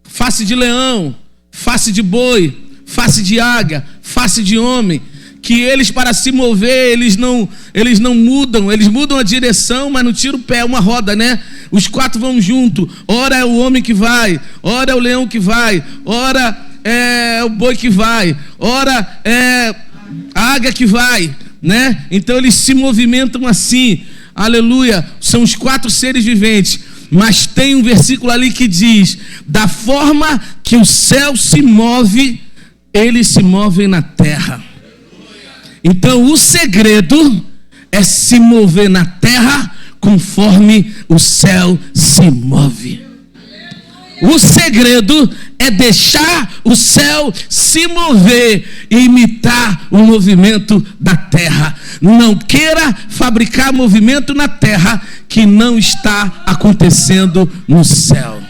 Face de leão, face de boi, face de águia, face de homem. Que eles, para se mover, eles não mudam, eles mudam a direção, mas não tiram o pé, é uma roda, né? Os quatro vão junto. Ora é o homem que vai, ora é o leão que vai, ora é o boi que vai, ora é a águia que vai, né? Então eles se movimentam assim, aleluia, são os quatro seres viventes. Mas tem um versículo ali que diz: da forma que o céu se move, eles se movem na terra. Então o segredo é se mover na terra conforme o céu se move. O segredo é deixar o céu se mover e imitar o movimento da terra. Não queira fabricar movimento na terra que não está acontecendo no céu.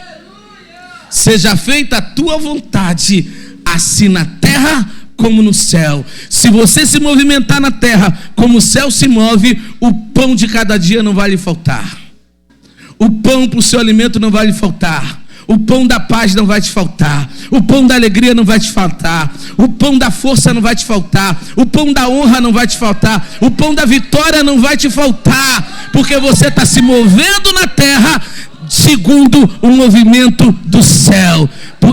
Seja feita a tua vontade, assim na terra como no céu. Se você se movimentar na terra como o céu se move, o pão de cada dia não vai lhe faltar. O pão para o seu alimento não vai lhe faltar. O pão da paz não vai te faltar. O pão da alegria não vai te faltar. O pão da força não vai te faltar. O pão da honra não vai te faltar. O pão da vitória não vai te faltar. Porque você está se movendo na terra segundo o movimento do céu.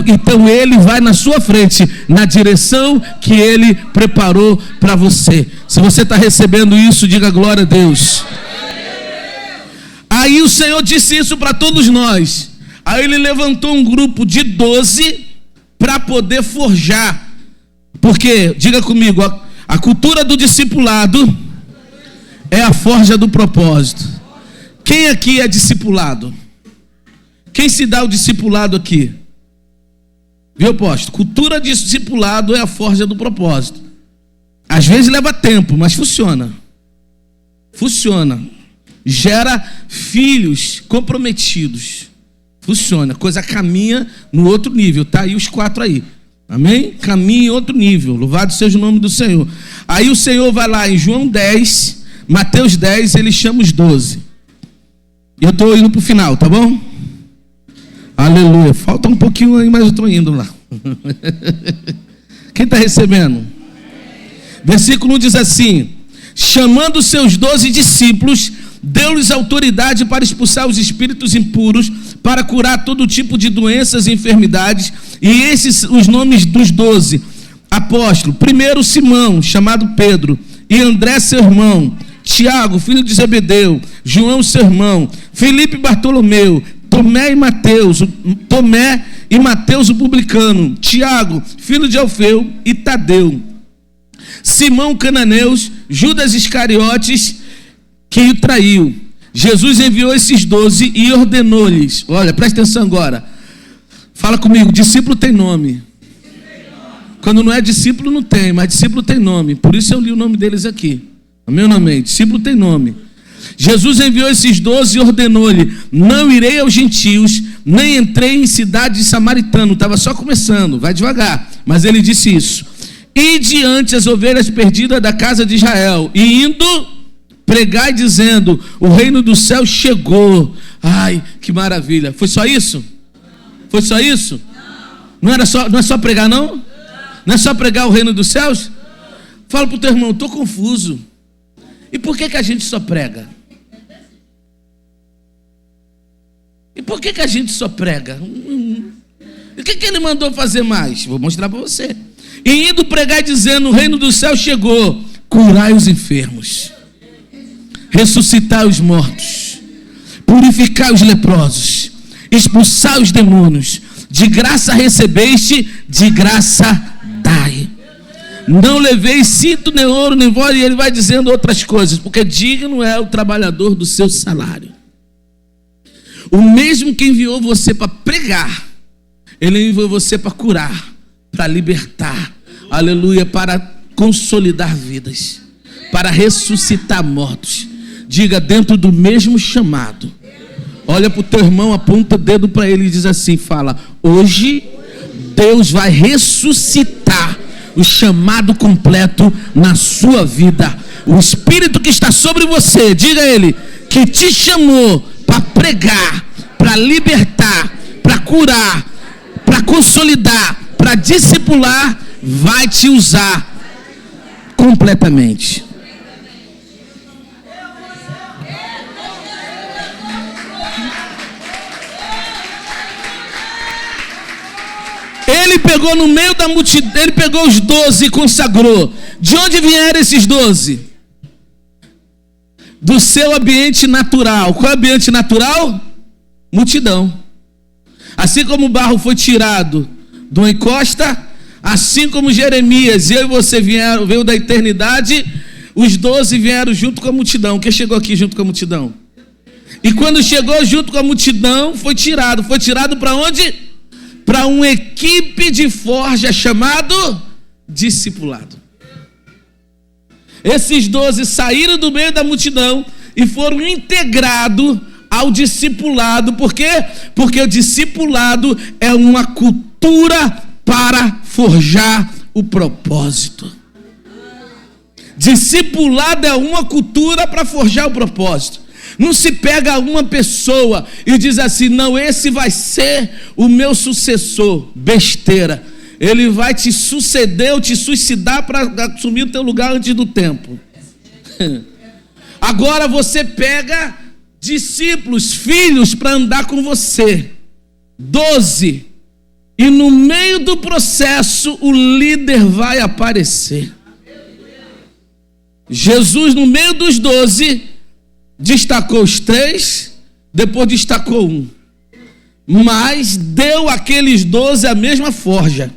Então ele vai na sua frente, na direção que ele preparou para você. Se você está recebendo isso, diga glória a Deus. Aí o Senhor disse isso para todos nós. Aí ele levantou um grupo de 12 para poder forjar. Porque, diga comigo, a cultura do discipulado é a forja do propósito. Quem aqui é discipulado? Quem se dá o discipulado aqui? Viu, apóstolo? Cultura de discipulado é a forja do propósito. Às vezes leva tempo, mas funciona. Funciona. Gera filhos comprometidos. Funciona. Coisa caminha no outro nível. Tá aí os 4 aí. Amém? Caminha em outro nível. Louvado seja o nome do Senhor. Aí o Senhor vai lá em João 10, Mateus 10, ele chama os 12. E eu estou indo para o final, tá bom? Aleluia. Falta um pouquinho aí, mas eu estou indo lá. Quem está recebendo? Versículo 1 diz assim: chamando seus 12 discípulos, deu-lhes autoridade para expulsar os espíritos impuros, para curar todo tipo de doenças e enfermidades. E esses os nomes dos 12 apóstolos: primeiro Simão, chamado Pedro, e André seu irmão, Tiago, filho de Zebedeu, João seu irmão, Filipe e Bartolomeu, Tomé e Mateus o publicano, Tiago, filho de Alfeu, e Tadeu, Simão Cananeus, Judas Iscariotes, que o traiu. Jesus enviou esses 12 e ordenou-lhes. Olha, presta atenção agora. Fala comigo, discípulo tem nome. Quando não é discípulo não tem, mas discípulo tem nome. Por isso eu li o nome deles aqui. Amém ou não amém? Discípulo tem nome. Jesus enviou esses 12 e ordenou-lhe: não irei aos gentios, nem entrei em cidade de samaritano. Estava só começando, vai devagar. Mas ele disse isso: e diante as ovelhas perdidas da casa de Israel, e indo pregai dizendo: o reino do céu chegou. Ai, que maravilha. Foi só isso? Foi só isso? Não é só pregar, não? Não é só pregar o reino dos céus? Fala para o teu irmão: estou confuso. E por que a gente só prega? E por que a gente só prega? E o que ele mandou fazer mais? Vou mostrar para você. E indo pregar dizendo: o reino do céu chegou, curai os enfermos, ressuscitai os mortos, purificai os leprosos, expulsai os demônios. De graça recebeste, de graça dai. Não leveis cinto, nem ouro, nem voz. E ele vai dizendo outras coisas, porque digno é o trabalhador do seu salário. O mesmo que enviou você para pregar, ele enviou você para curar, para libertar, aleluia, para consolidar vidas, para ressuscitar mortos. Diga: dentro do mesmo chamado, Olha para o teu irmão, aponta o dedo para ele e diz assim, fala: hoje Deus vai ressuscitar o chamado completo na sua vida. O Espírito que está sobre você, diga a ele, que te chamou para pregar, para libertar, para curar, para consolidar, para discipular, vai te usar completamente. Ele pegou no meio da multidão, ele pegou os 12 e consagrou. De onde vieram esses 12? Do seu ambiente natural. Qual é o ambiente natural? Multidão. Assim como o barro foi tirado de uma encosta, assim como Jeremias, eu e você veio da eternidade, os 12 vieram junto com a multidão. Quem chegou aqui junto com a multidão? E quando chegou junto com a multidão, foi tirado. Foi tirado para onde? Para uma equipe de forja chamado discipulado. Esses 12 saíram do meio da multidão e foram integrados ao discipulado. Por quê? Porque o discipulado é uma cultura para forjar o propósito. Discipulado é uma cultura para forjar o propósito. Não se pega uma pessoa e diz assim, não, esse vai ser o meu sucessor. Besteira. Ele vai te suceder ou te suicidar para assumir o teu lugar antes do tempo. Agora você pega discípulos, filhos para andar com você. 12. E no meio do processo o líder vai aparecer. Jesus, no meio dos 12, destacou os 3, depois destacou 1. Mas deu àqueles 12 a mesma forja,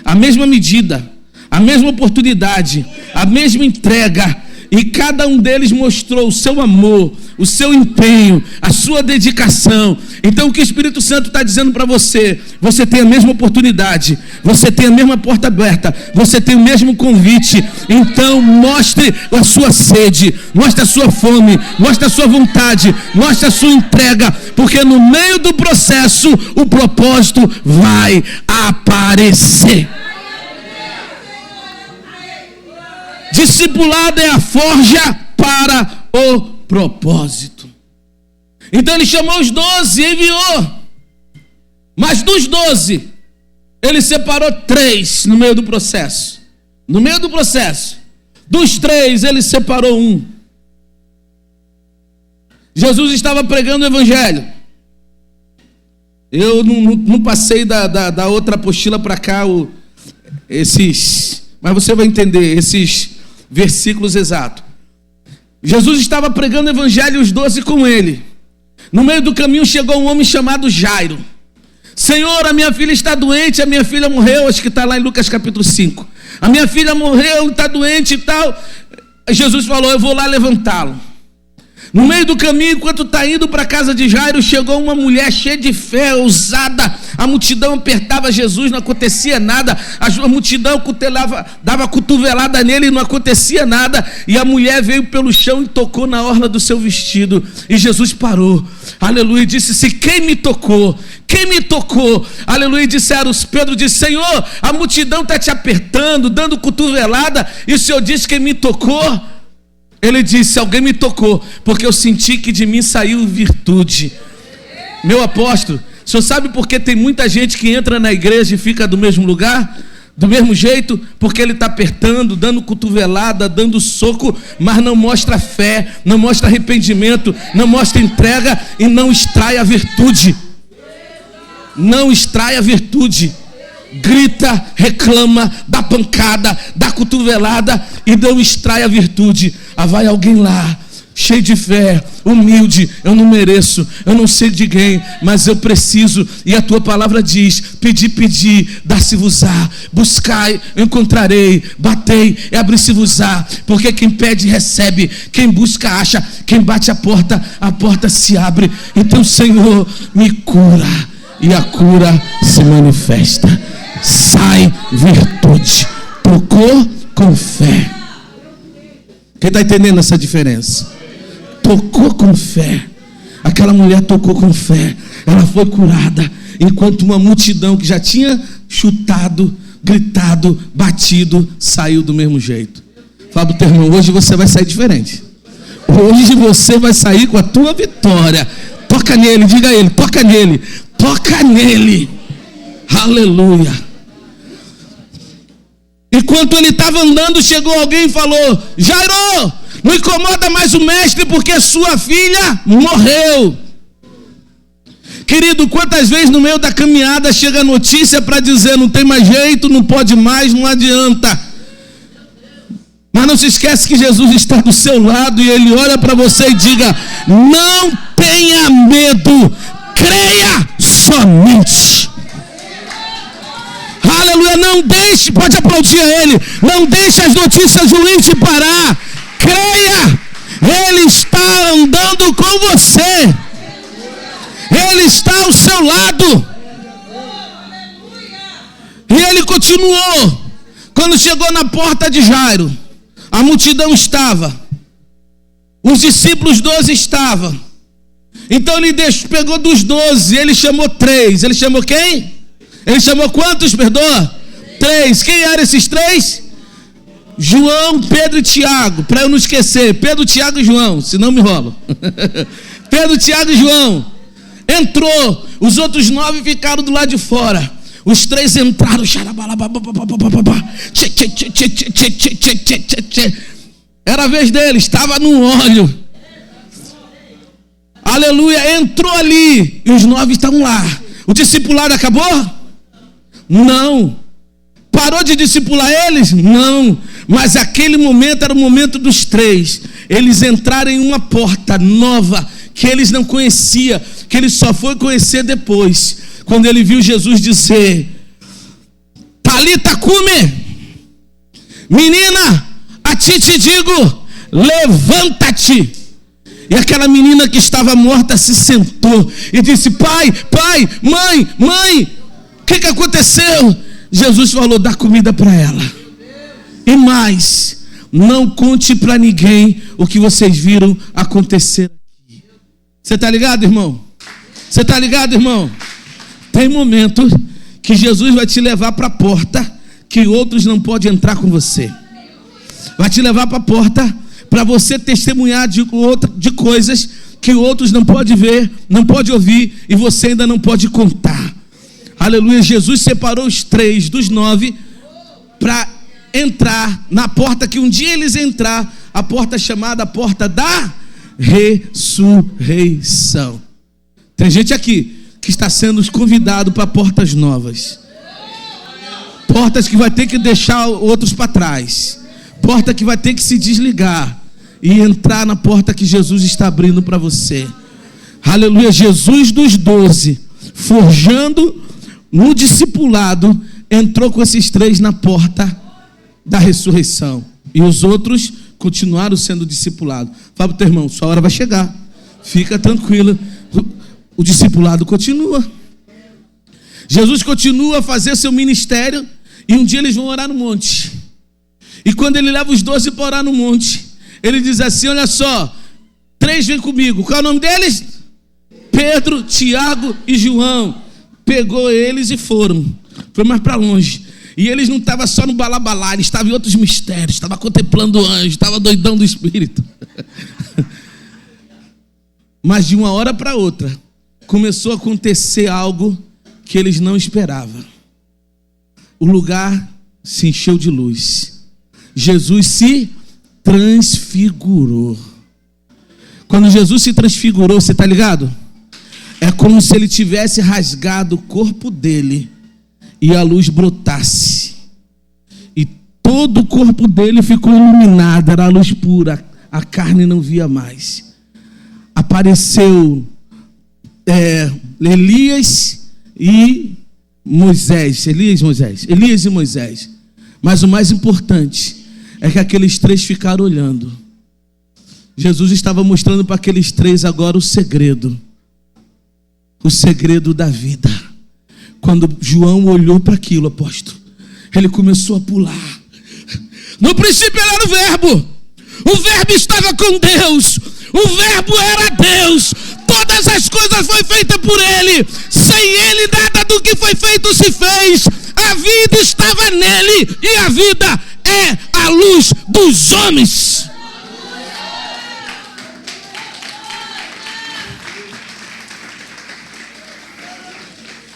a mesma medida, a mesma oportunidade, a mesma entrega. E cada um deles mostrou o seu amor, o seu empenho, a sua dedicação. Então o que o Espírito Santo está dizendo para você? Você tem a mesma oportunidade, você tem a mesma porta aberta, você tem o mesmo convite. Então mostre a sua sede, mostre a sua fome, mostre a sua vontade, mostre a sua entrega, porque no meio do processo o propósito vai aparecer. Discipulado é a forja para o propósito. Então ele chamou os 12 e enviou. Mas dos 12, ele separou 3 no meio do processo. No meio do processo. Dos 3, ele separou 1. Jesus estava pregando o evangelho. Eu não passei da outra apostila para cá, mas você vai entender esses versículos exatos. Jesus estava pregando o evangelho e os 12 com ele. No meio do caminho chegou um homem chamado Jairo. Senhor, a minha filha está doente, a minha filha morreu. Acho que está lá em Lucas capítulo 5. A minha filha morreu, está doente e tal. Jesus falou, eu vou lá levantá-lo. No meio do caminho, enquanto está indo para a casa de Jairo, chegou uma mulher cheia de fé, ousada. A multidão apertava Jesus, não acontecia nada. A multidão dava cotovelada nele e não acontecia nada. E a mulher veio pelo chão e tocou na orla do seu vestido. E Jesus parou, aleluia, e disse, quem me tocou? Quem me tocou? Aleluia, e disseram, Pedro disse, Senhor, a multidão está te apertando, dando cotovelada, e o Senhor disse, quem me tocou? Ele disse, alguém me tocou, porque eu senti que de mim saiu virtude. Meu apóstolo, o senhor sabe por que tem muita gente que entra na igreja e fica do mesmo lugar? Do mesmo jeito? Porque ele está apertando, dando cotovelada, dando soco, mas não mostra fé, não mostra arrependimento, não mostra entrega e não extrai a virtude. Não extrai a virtude. Grita, reclama, dá pancada, dá cotovelada e não extrai a virtude. Vai alguém lá, cheio de fé, humilde, eu não mereço, eu não sei de quem, mas eu preciso, e a tua palavra diz, pedi, dá-se-vos-á, buscai, encontrarei, batei, e abri-se-vos-á, porque quem pede recebe, quem busca acha, quem bate a porta se abre. Então Senhor, me cura, e a cura se manifesta. Sai virtude. Tocou com fé. Quem está entendendo essa diferença? Tocou com fé. Aquela mulher tocou com fé, ela foi curada, enquanto uma multidão que já tinha chutado, gritado, batido, saiu do mesmo jeito. Fala pro teu irmão, hoje você vai sair diferente. Hoje você vai sair com a tua vitória. Toca nele, diga a ele, toca nele, toca nele. Aleluia. Enquanto ele estava andando, chegou alguém e falou: Jairo, não incomoda mais o mestre, porque sua filha morreu. Querido, quantas vezes no meio da caminhada chega a notícia para dizer: não tem mais jeito, não pode mais, não adianta. Mas não se esquece que Jesus está do seu lado e Ele olha para você e diga: não tenha medo, creia somente. Aleluia, não deixe, pode aplaudir a Ele, não deixe as notícias ruins te parar, creia, Ele está andando com você, Ele está ao seu lado. E Ele continuou. Quando chegou na porta de Jairo, a multidão estava, os discípulos 12 estavam. Então ele pegou dos 12, ele chamou 3. Ele chamou quem? Ele chamou quantos, perdoa? 3. Quem eram esses 3? João, Pedro e Tiago. Para eu não esquecer, Pedro, Tiago e João, senão me rouba. Pedro, Tiago e João. Entrou, os outros 9 ficaram do lado de fora. Os 3 entraram. Era a vez deles, estava no óleo. Aleluia, entrou ali. E os 9 estavam lá. O discipulado acabou? Não. Parou de discipular eles? Não. Mas aquele momento era o momento dos 3. Eles entraram em uma porta nova que eles não conheciam, que eles só foi conhecer depois, quando ele viu Jesus dizer: Talita cume, menina, a ti te digo, levanta-te. E aquela menina que estava morta se sentou e disse: pai, pai, mãe, mãe, o que aconteceu? Jesus falou: dá comida para ela. E mais, não conte para ninguém o que vocês viram acontecer aqui. Você está ligado, irmão? Você está ligado, irmão? Tem momentos que Jesus vai te levar para a porta que outros não podem entrar com você. Vai te levar para a porta para você testemunhar de coisas que outros não podem ver, não podem ouvir e você ainda não pode contar. Aleluia. Jesus separou os 3 dos 9 para entrar na porta que um dia eles entrar, a porta chamada porta da ressurreição. Tem gente aqui que está sendo convidado para portas novas, portas que vai ter que deixar outros para trás, porta que vai ter que se desligar e entrar na porta que Jesus está abrindo para você. Aleluia. Jesus dos 12, forjando no discipulado, entrou com esses 3 na porta da ressurreição, e os outros continuaram sendo discipulados. Fala para o teu irmão: sua hora vai chegar, fica tranquilo, o discipulado continua. Jesus continua a fazer seu ministério, e um dia eles vão orar no monte. E quando ele leva os 12 para orar no monte, ele diz assim: olha só, 3 vêm comigo. Qual é o nome deles? Pedro, Tiago e João. Pegou eles e foram. Foi mais para longe. E eles não estavam só no balabalá, eles estavam em outros mistérios, estavam contemplando o anjo, estavam doidão do Espírito. Mas de uma hora para outra, começou a acontecer algo que eles não esperavam. O lugar se encheu de luz. Jesus se transfigurou. Quando Jesus se transfigurou, você está ligado? É como se ele tivesse rasgado o corpo dele e a luz brotasse. E todo o corpo dele ficou iluminado, era a luz pura, a carne não via mais. Apareceu Elias e Moisés. Elias e Moisés. Mas o mais importante é que aqueles 3 ficaram olhando. Jesus estava mostrando para aqueles 3 agora o segredo da vida. Quando João olhou para aquilo, apóstolo, ele começou a pular. No princípio era o verbo estava com Deus, o verbo era Deus, todas Todas as coisas foram feitas por Ele. Sem Ele, nada do que foi feito se fez. A vida estava nele e a vida é a luz dos homens.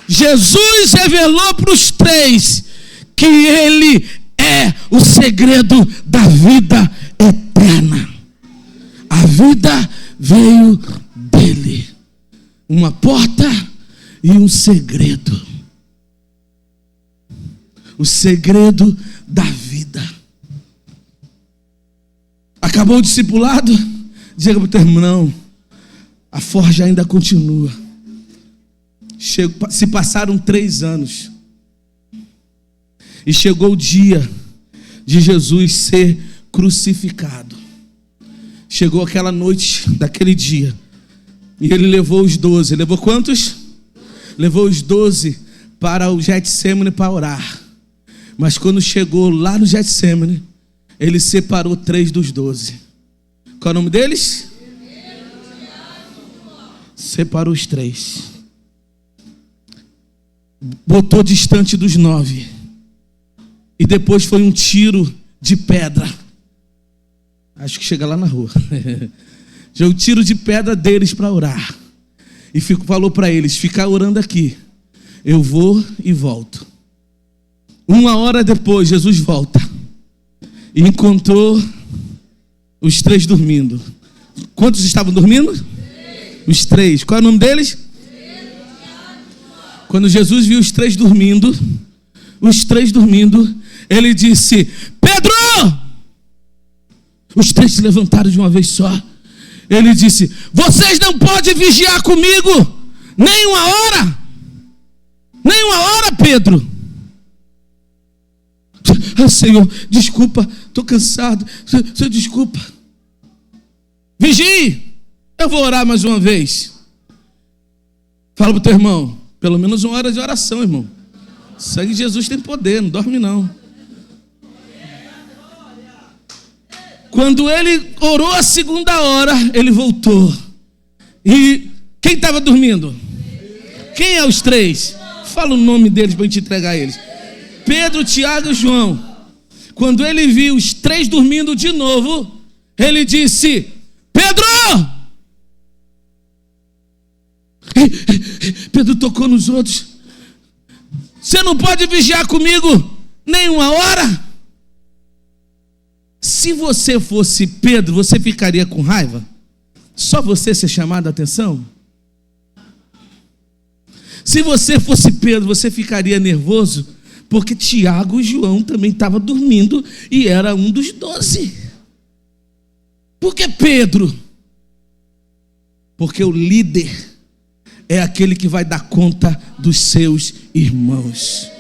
Jesus revelou para os três que Ele é o segredo da vida eterna. A vida veio dele. Uma porta e um segredo. O segredo da vida. Acabou o discipulado? Diga para o teu irmão, a forja ainda continua. Se passaram 3 anos. E chegou o dia de Jesus ser crucificado. Chegou aquela noite daquele dia. E ele levou os 12. Levou quantos? Levou os 12 para o Getsemane para orar. Mas quando chegou lá no Getsemane, ele separou 3 dos 12. Qual é o nome deles? Separou os 3. Botou distante dos 9. E depois foi um tiro de pedra. Acho que chega lá na rua. Já um tiro de pedra deles para orar. E falou para eles, ficar orando aqui. Eu vou e volto. 1 hora depois, Jesus volta. E encontrou os 3 dormindo. Quantos estavam dormindo? 3. Os 3. Qual é o nome deles? Quando Jesus viu os 3 dormindo, ele disse, Pedro! Os 3 se levantaram de uma vez só. Ele disse, vocês não podem vigiar comigo nem 1 hora. Nem 1 hora, Pedro. Ah, Senhor, desculpa, estou cansado. Senhor, desculpa. Vigie. Eu vou orar mais uma vez. Fala para o teu irmão, pelo menos 1 hora de oração, irmão. O sangue de Jesus tem poder, não dorme não. Quando ele orou a 2ª hora, ele voltou. E quem estava dormindo? Quem é os 3? Fala o nome deles para a gente entregar a eles. Pedro, Tiago e João. Quando ele viu os 3 dormindo de novo, ele disse, Pedro! Pedro tocou nos outros. Você não pode vigiar comigo nem 1 hora? Se você fosse Pedro, você ficaria com raiva? Só você ser chamado a atenção? Se você fosse Pedro, você ficaria nervoso? Porque Tiago e João também estavam dormindo e era um dos 12. Por que Pedro? Porque o líder é aquele que vai dar conta dos seus irmãos.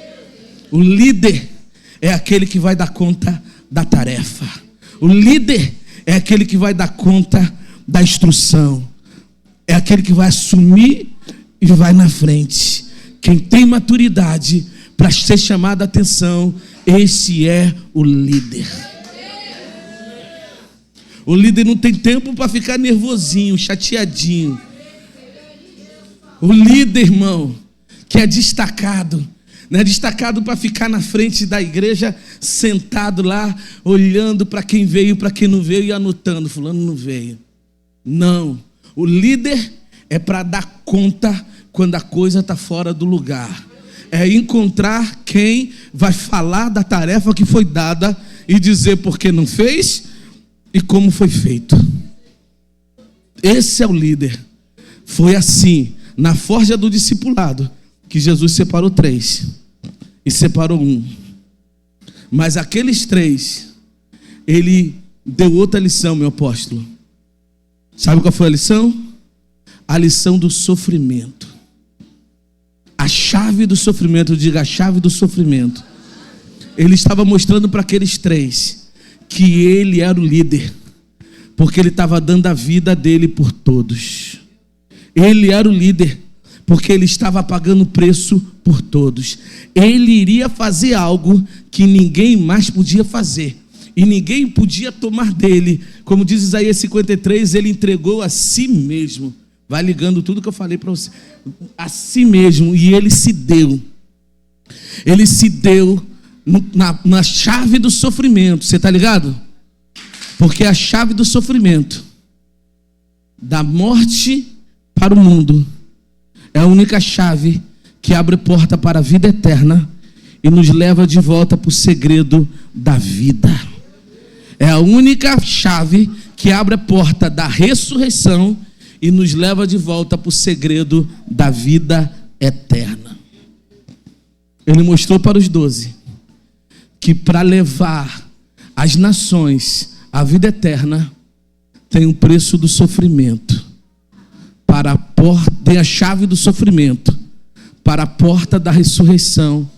O líder é aquele que vai dar conta da tarefa. O líder é aquele que vai dar conta da instrução. É aquele que vai assumir e vai na frente. Quem tem maturidade para ser chamado a atenção, esse é o líder. O líder não tem tempo para ficar nervosinho, chateadinho. O líder, irmão, que é destacado, não é destacado para ficar na frente da igreja, sentado lá, olhando para quem veio, para quem não veio e anotando, fulano não veio. Não, o líder é para dar conta quando a coisa está fora do lugar. É encontrar quem vai falar da tarefa que foi dada e dizer por que não fez e como foi feito. Esse é o líder. Foi assim, na forja do discipulado, que Jesus separou 3 e separou 1. Mas aqueles 3, ele deu outra lição, meu apóstolo. Sabe qual foi a lição? A lição do sofrimento. A chave do sofrimento, diga a chave do sofrimento. Ele estava mostrando para aqueles 3 que ele era o líder, porque ele estava dando a vida dele por todos. Ele era o líder, porque ele estava pagando preço por todos. Ele iria fazer algo que ninguém mais podia fazer, e ninguém podia tomar dele. Como diz Isaías 53, ele entregou a si mesmo. Vai ligando tudo que eu falei para você. A si mesmo. E ele se deu. Ele se deu na chave do sofrimento. Você está ligado? Porque a chave do sofrimento, da morte para o mundo, é a única chave que abre porta para a vida eterna e nos leva de volta para o segredo da vida. É a única chave que abre a porta da ressurreição e nos leva de volta para o segredo da vida eterna. Ele mostrou para os 12 que para levar as nações à vida eterna tem um preço do sofrimento. Tem a chave do sofrimento para a porta da ressurreição,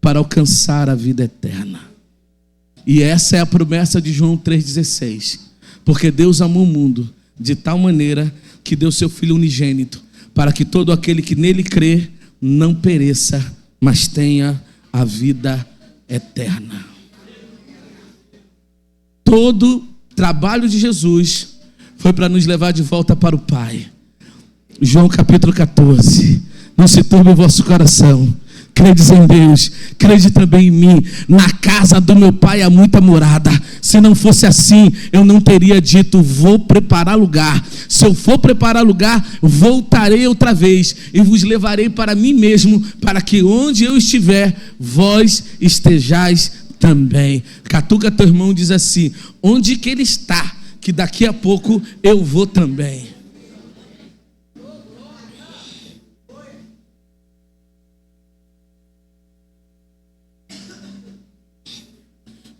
para alcançar a vida eterna. E essa é a promessa de João 3,16. Porque Deus amou o mundo de tal maneira que deu seu Filho unigênito, para que todo aquele que nele crê não pereça, mas tenha a vida eterna. Todo trabalho de Jesus foi para nos levar de volta para o Pai. João capítulo 14. Não se turbe o vosso coração. Credes em Deus, crede também em mim. Na casa do meu Pai há muita morada. Se não fosse assim, eu não teria dito: vou preparar lugar. Se eu for preparar lugar, voltarei outra vez e vos levarei para mim mesmo, para que onde eu estiver, vós estejais também. Catuca teu irmão, diz assim: onde que ele está, que daqui a pouco eu vou também.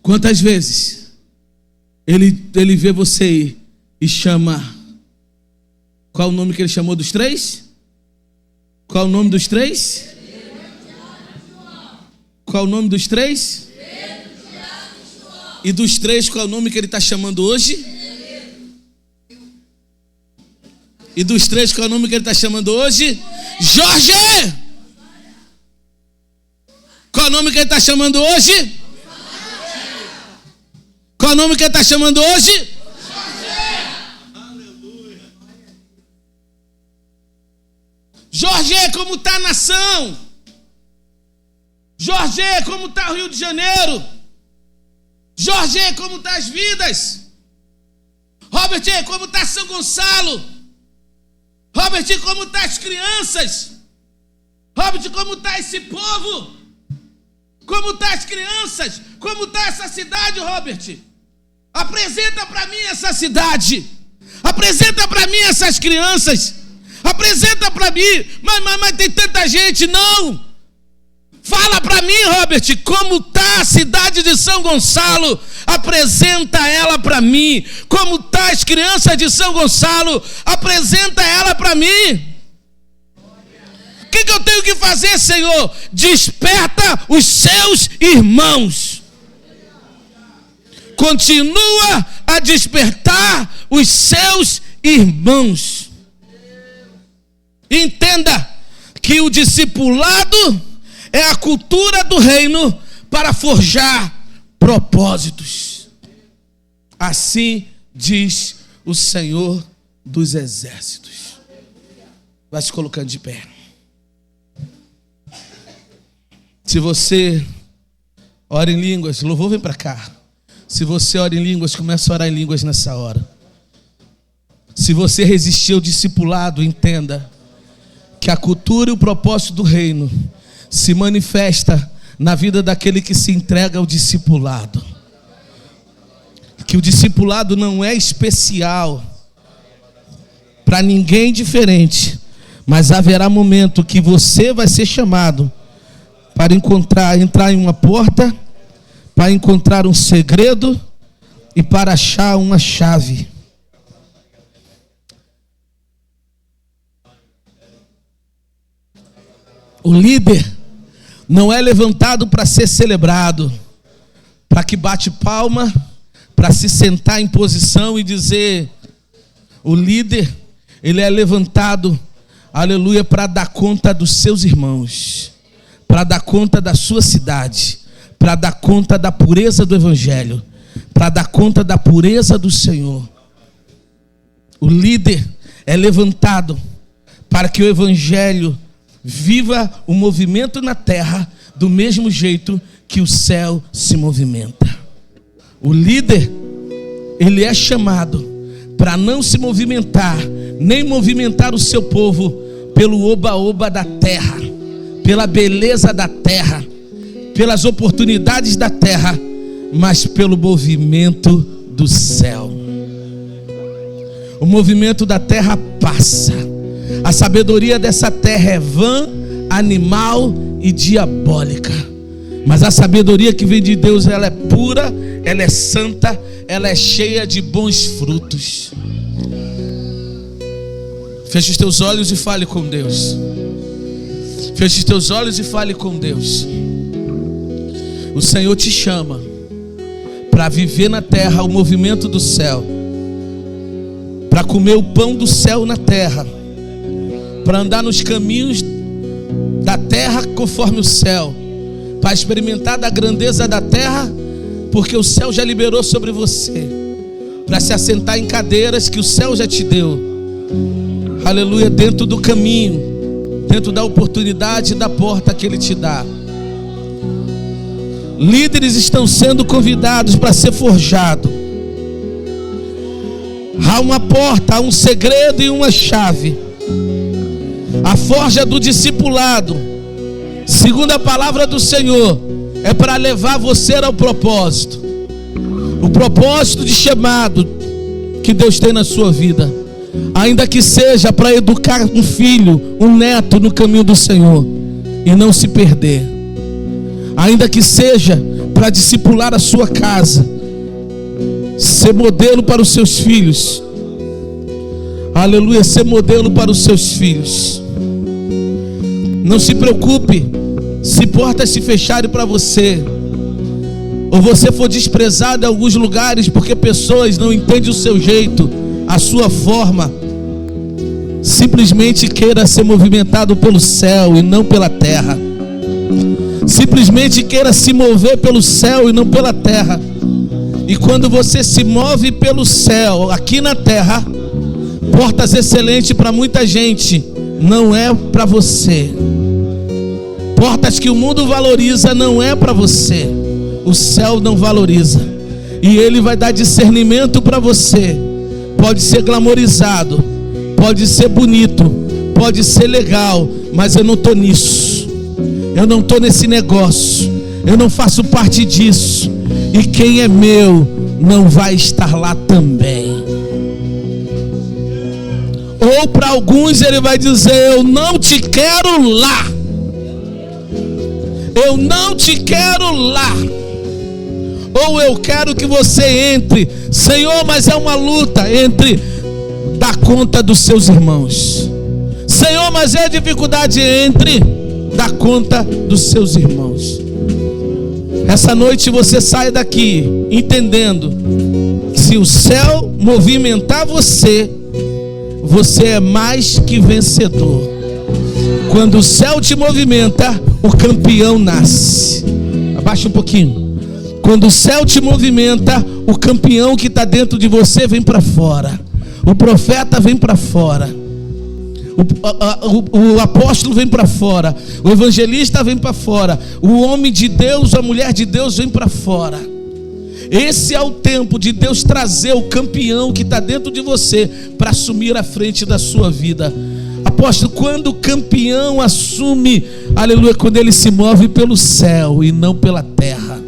Quantas vezes ele vê você e chama? Qual o nome que ele chamou dos 3? Qual o nome dos 3? Qual o nome dos 3? E dos 3, qual é o nome que ele está chamando hoje? E dos 3, qual é o nome que ele está chamando hoje? Jorge! Qual é o nome que ele está chamando hoje? Qual é o nome que ele está chamando hoje? Aleluia. Jorge, como está a nação? Jorge, como está o Rio de Janeiro? Jorge, como está as vidas? Robert, como está São Gonçalo? Robert, como está as crianças? Robert, como está esse povo? Como está as crianças? Como está essa cidade, Robert? Apresenta para mim essa cidade. Apresenta para mim essas crianças. Apresenta para mim. Mas tem tanta gente. Não. Fala para mim, Robert, como está a cidade de São Gonçalo. Apresenta ela para mim. Como está as crianças de São Gonçalo. Apresenta ela para mim. O que eu tenho que fazer, Senhor? Desperta os seus irmãos. Continua a despertar os seus irmãos. Entenda que o discipulado é a cultura do reino para forjar propósitos. Assim diz o Senhor dos Exércitos. Vai se colocando de pé. Se você ora em línguas, louvor, vem para cá. Se você ora em línguas, começa a orar em línguas nessa hora. Se você resistir ao discipulado, entenda que a cultura e o propósito do reino se manifesta na vida daquele que se entrega ao discipulado. Que o discipulado não é especial para ninguém diferente, mas haverá momento que você vai ser chamado para entrar em uma porta, para encontrar um segredo e para achar uma chave. O líder não é levantado para ser celebrado, para que bate palma, para se sentar em posição e dizer. O líder, ele é levantado, aleluia, para dar conta dos seus irmãos, para dar conta da sua cidade, para dar conta da pureza do Evangelho, para dar conta da pureza do Senhor. O líder é levantado para que o evangelho viva o movimento na terra do mesmo jeito que o céu se movimenta. O líder, ele é chamado para não se movimentar, nem movimentar o seu povo pelo oba-oba da terra, pela beleza da terra, pelas oportunidades da terra, mas pelo movimento do céu. O movimento da terra passa. A sabedoria dessa terra é vã, animal e diabólica. Mas a sabedoria que vem de Deus, ela é pura, ela é santa, ela é cheia de bons frutos. Feche os teus olhos e fale com Deus. Feche os teus olhos e fale com Deus. O Senhor te chama para viver na terra o movimento do céu, para comer o pão do céu na terra, para andar nos caminhos da terra conforme o céu, para experimentar da grandeza da terra, porque o céu já liberou sobre você, para se assentar em cadeiras que o céu já te deu. Aleluia, dentro do caminho, dentro da oportunidade, da porta que Ele te dá. Líderes estão sendo convidados para ser forjado. Há uma porta, há um segredo e uma chave. A forja do discipulado, segundo a palavra do Senhor, é para levar você ao propósito. O propósito de chamado que Deus tem na sua vida, ainda que seja para educar um filho, um neto no caminho do Senhor e não se perder, ainda que seja para discipular a sua casa, ser modelo para os seus filhos. Aleluia, ser modelo para os seus filhos. Não se preocupe se portas se fecharem para você, ou você for desprezado em alguns lugares porque pessoas não entendem o seu jeito, a sua forma. Simplesmente queira ser movimentado pelo céu e não pela terra. Simplesmente queira se mover pelo céu e não pela terra. E quando você se move pelo céu aqui na terra, portas excelentes para muita gente, não é para você. Portas que o mundo valoriza não é para você. O céu não valoriza. E Ele vai dar discernimento para você. Pode ser glamorizado, pode ser bonito, pode ser legal, mas eu não estou nisso. Eu não estou nesse negócio. Eu não faço parte disso. E quem é meu não vai estar lá também. Ou para alguns Ele vai dizer: eu não te quero lá. Eu não te quero lá. Ou eu quero que você entre. Senhor, mas é uma luta entre dar conta dos seus irmãos. Senhor, mas é dificuldade entre dar conta dos seus irmãos. Essa noite você sai daqui entendendo que se o céu movimentar você, você é mais que vencedor. Quando o céu te movimenta, o campeão nasce. Abaixa um pouquinho. Quando o céu te movimenta, o campeão que está dentro de você vem para fora. O profeta vem para fora. O apóstolo vem para fora. O evangelista vem para fora. O homem de Deus, a mulher de Deus vem para fora. Esse é o tempo de Deus trazer o campeão que está dentro de você para assumir a frente da sua vida. Apóstolo, quando o campeão assume, aleluia, quando ele se move pelo céu e não pela terra.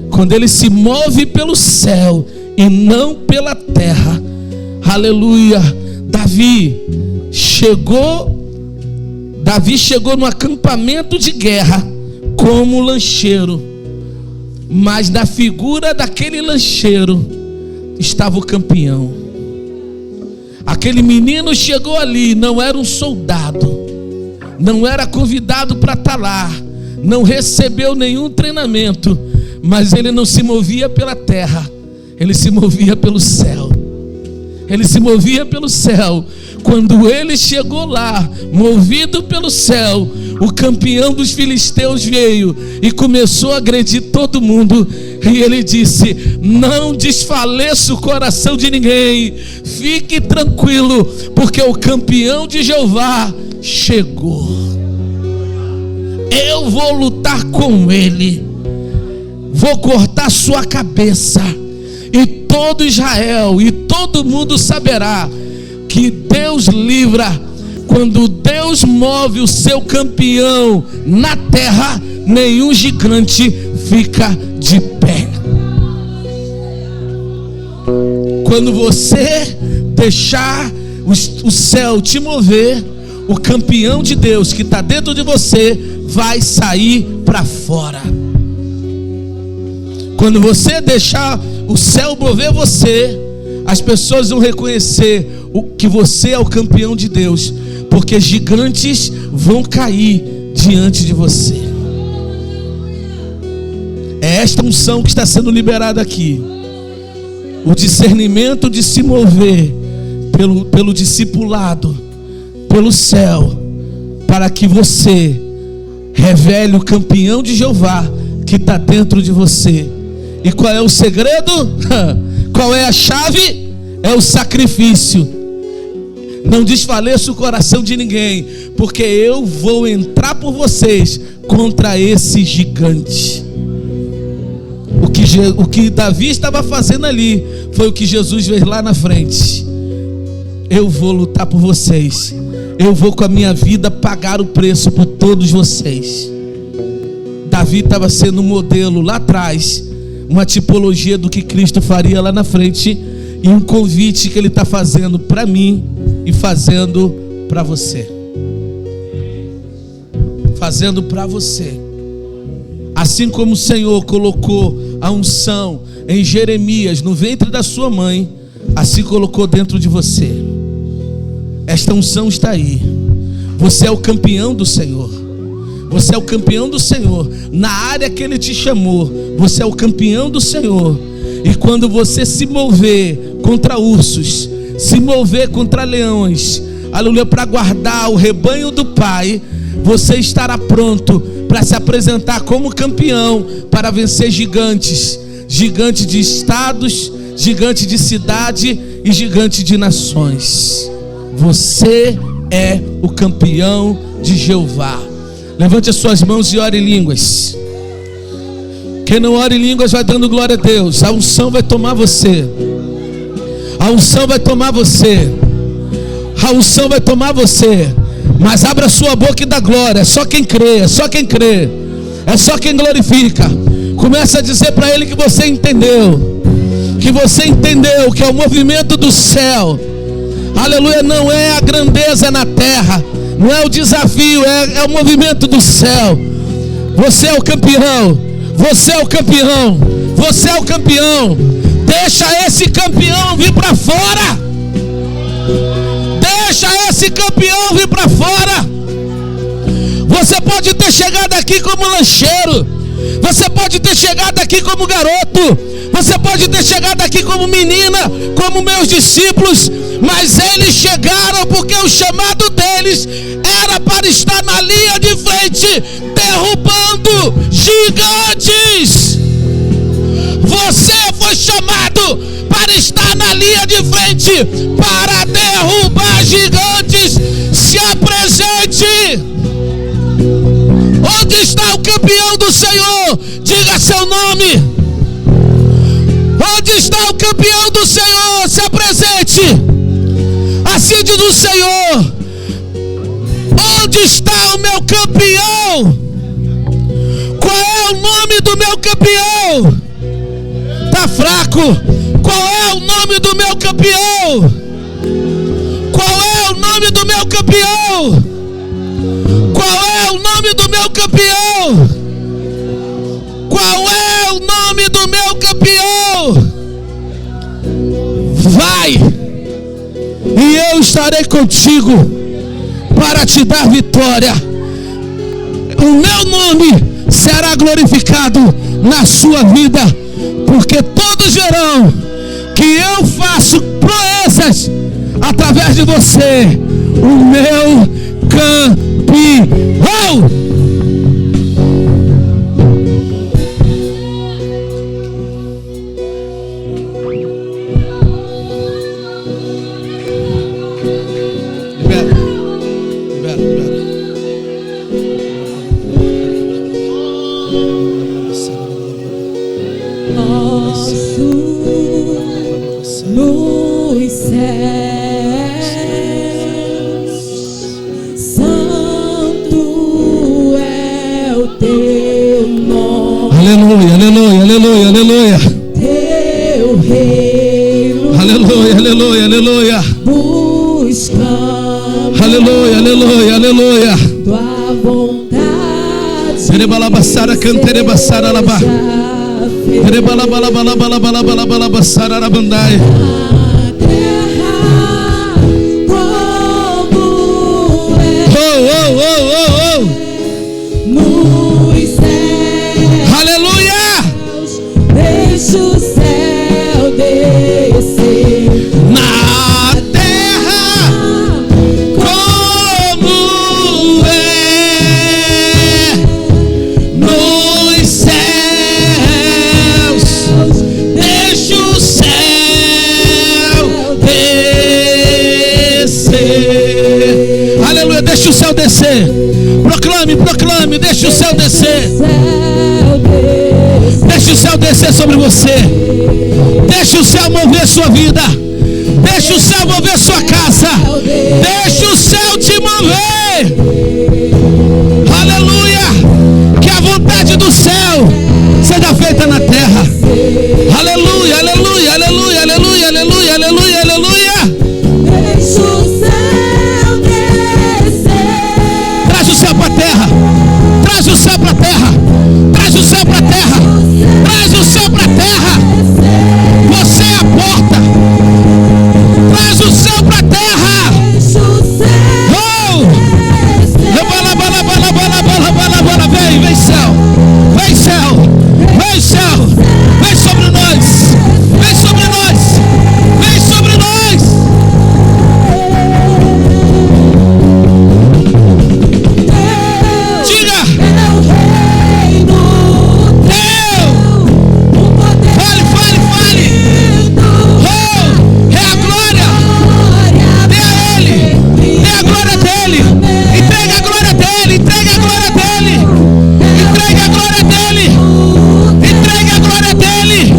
Quando ele se move pelo céu e não pela terra. Aleluia. Davi chegou no acampamento de guerra como lancheiro, mas na figura daquele lancheiro estava o campeão. Aquele menino chegou ali, não era um soldado, não era convidado para estar lá, não recebeu nenhum treinamento, mas ele não se movia pela terra, ele se movia pelo céu. Ele se movia pelo céu. Quando ele chegou lá, movido pelo céu, o campeão dos filisteus veio e começou a agredir todo mundo. E ele disse: não desfaleça o coração de ninguém, fique tranquilo, porque o campeão de Jeová chegou. Eu vou lutar com ele, vou cortar sua cabeça, e todo Israel e todo mundo saberá que Deus livra. Quando Deus move o seu campeão na terra, nenhum gigante fica de pé. Quando você deixar o céu te mover, o campeão de Deus que está dentro de você vai sair para fora. Quando você deixar o céu mover você, as pessoas vão reconhecer que você é o campeão de Deus, porque gigantes vão cair diante de você. É esta unção que está sendo liberada aqui, o discernimento de se mover pelo discipulado, pelo céu, para que você revele o campeão de Jeová que está dentro de você. E qual é o segredo? Qual é a chave? É o sacrifício. Não desfaleça o coração de ninguém, porque eu vou entrar por vocês contra esse gigante. O que Davi estava fazendo ali foi o que Jesus fez lá na frente. Eu vou lutar por vocês, eu vou com a minha vida pagar o preço por todos vocês. Davi estava sendo um modelo lá atrás, uma tipologia do que Cristo faria lá na frente, e um convite que ele está fazendo para mim e fazendo para você. Fazendo para você. Assim como o Senhor colocou a unção em Jeremias no ventre da sua mãe, assim colocou dentro de você. Esta unção está aí. Você é o campeão do Senhor. Você é o campeão do Senhor. Na área que Ele te chamou, você é o campeão do Senhor. E quando você se mover contra ursos, se mover contra leões, aleluia, para guardar o rebanho do Pai, você estará pronto para se apresentar como campeão, para vencer gigantes, gigante de estados, gigante de cidade e gigante de nações. Você é o campeão de Jeová. Levante as suas mãos e ore em línguas. Quem não ora em línguas vai dando glória a Deus. A unção vai tomar você. A unção vai tomar você. A unção vai tomar você. Mas abra sua boca e dá glória. É só quem crê, é só quem crê, é só quem glorifica. Começa a dizer para Ele que você entendeu. Que você entendeu que é o movimento do céu. Aleluia, não é a grandeza na terra, não é o desafio, é o movimento do céu. Você é o campeão. Você é o campeão. Você é o campeão. Deixa esse campeão vir para fora. Deixa esse campeão vir para fora. Você pode ter chegado aqui como lancheiro. Você pode ter chegado aqui como garoto. Você pode ter chegado aqui como menina, como meus discípulos. Mas eles chegaram porque o chamado deles era para estar na linha de frente, derrubando gigantes. Você foi chamado para estar na linha de frente, para derrubar gigantes. Se apresente. Onde está o campeão do Senhor? Diga seu nome. Onde está o campeão do Senhor? Se apresente. Assim diz o Senhor: onde está o meu campeão? Qual é o nome do meu campeão? Está fraco? Qual é o nome do meu campeão? Qual é o nome do meu campeão? Qual é o nome do meu campeão? Qual é o nome do meu campeão? Vai, e eu estarei contigo para te dar vitória. O meu nome será glorificado na sua vida, porque todos verão que eu faço proezas através de você, o meu campeão. nos céus, santo é o teu nome. Aleluia, aleluia, aleluia, aleluia. Teu reino. Aleluia, aleluia, aleluia. Buscamos. Aleluia, aleluia, aleluia. Tua vontade. Terebalabassara, canterebassara, alabá. Terebalabalabalabalabalabalabassara, arabandai. Nos céus, aleluia! deixa o céu descer na terra, como é nos céus. Deixa o céu descer. Aleluia, deixa o céu descer. Proclame, proclame, deixa o céu descer. Deixa o céu descer sobre você. Deixa o céu mover sua vida. Deixa o céu mover sua casa. Deixa o céu te mover. Aleluia. Que a vontade do céu seja feita na terra. Aleluia, aleluia, aleluia, aleluia, aleluia, aleluia, aleluia. Deixa o céu descer. Traz o céu para a terra. Traz o céu para a terra. Traz o céu para a terra. Traz o céu para a terra. Você é a porta. Traz o céu para a terra. Deixa o céu descer. Vem, vem céu. Vem céu. Vem céu. Vem sobre nós. Vem sobre nós. Vem sobre nós. Diga. Fale, fale, fale. Oh, é a glória. Dê a Ele. Dê a glória dele. Entregue a glória dele. Entregue a glória dele. Entregue a glória dele. Entregue a glória dele.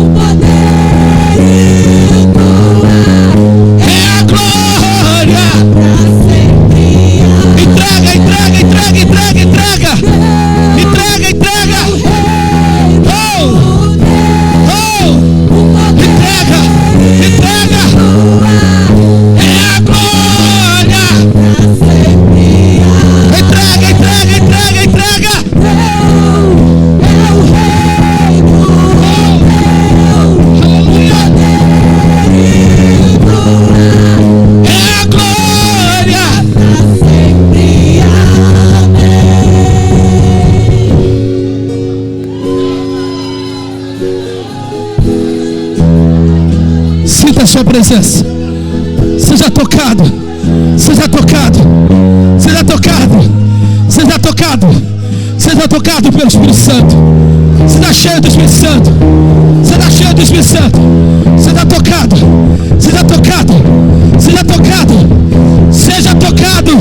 É a glória. Entrega, entrega, entrega, entrega, entrega. Entrega, entrega. Oh, oh. Entrega, entrega. É a glória. Entrega, entrega, entrega, entrega. Aleluia. É a glória. Sinta a sua presença. Seja tocado. Seja tocado. Seja tocado. Seja tocado. Seja tocado pelo Espírito Santo. Seja cheio do Espírito Santo. Seja cheio do Espírito Santo. Seja tocado. Seja tocado. Seja tocado. Seja tocado.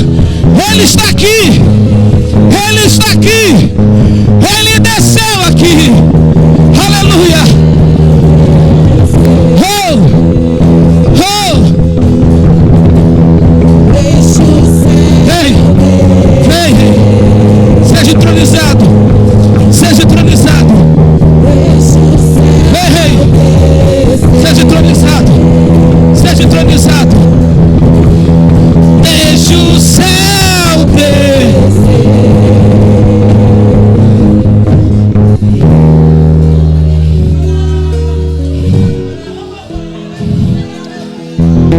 Ele está aqui. Ele está aqui. Ele desceu aqui. Aleluia. Oh! Oh! Vem! Vem! Seja entronizado! Seja entronizado! Vem! Seja entronizado! Seja entronizado! Deixa o céu descer!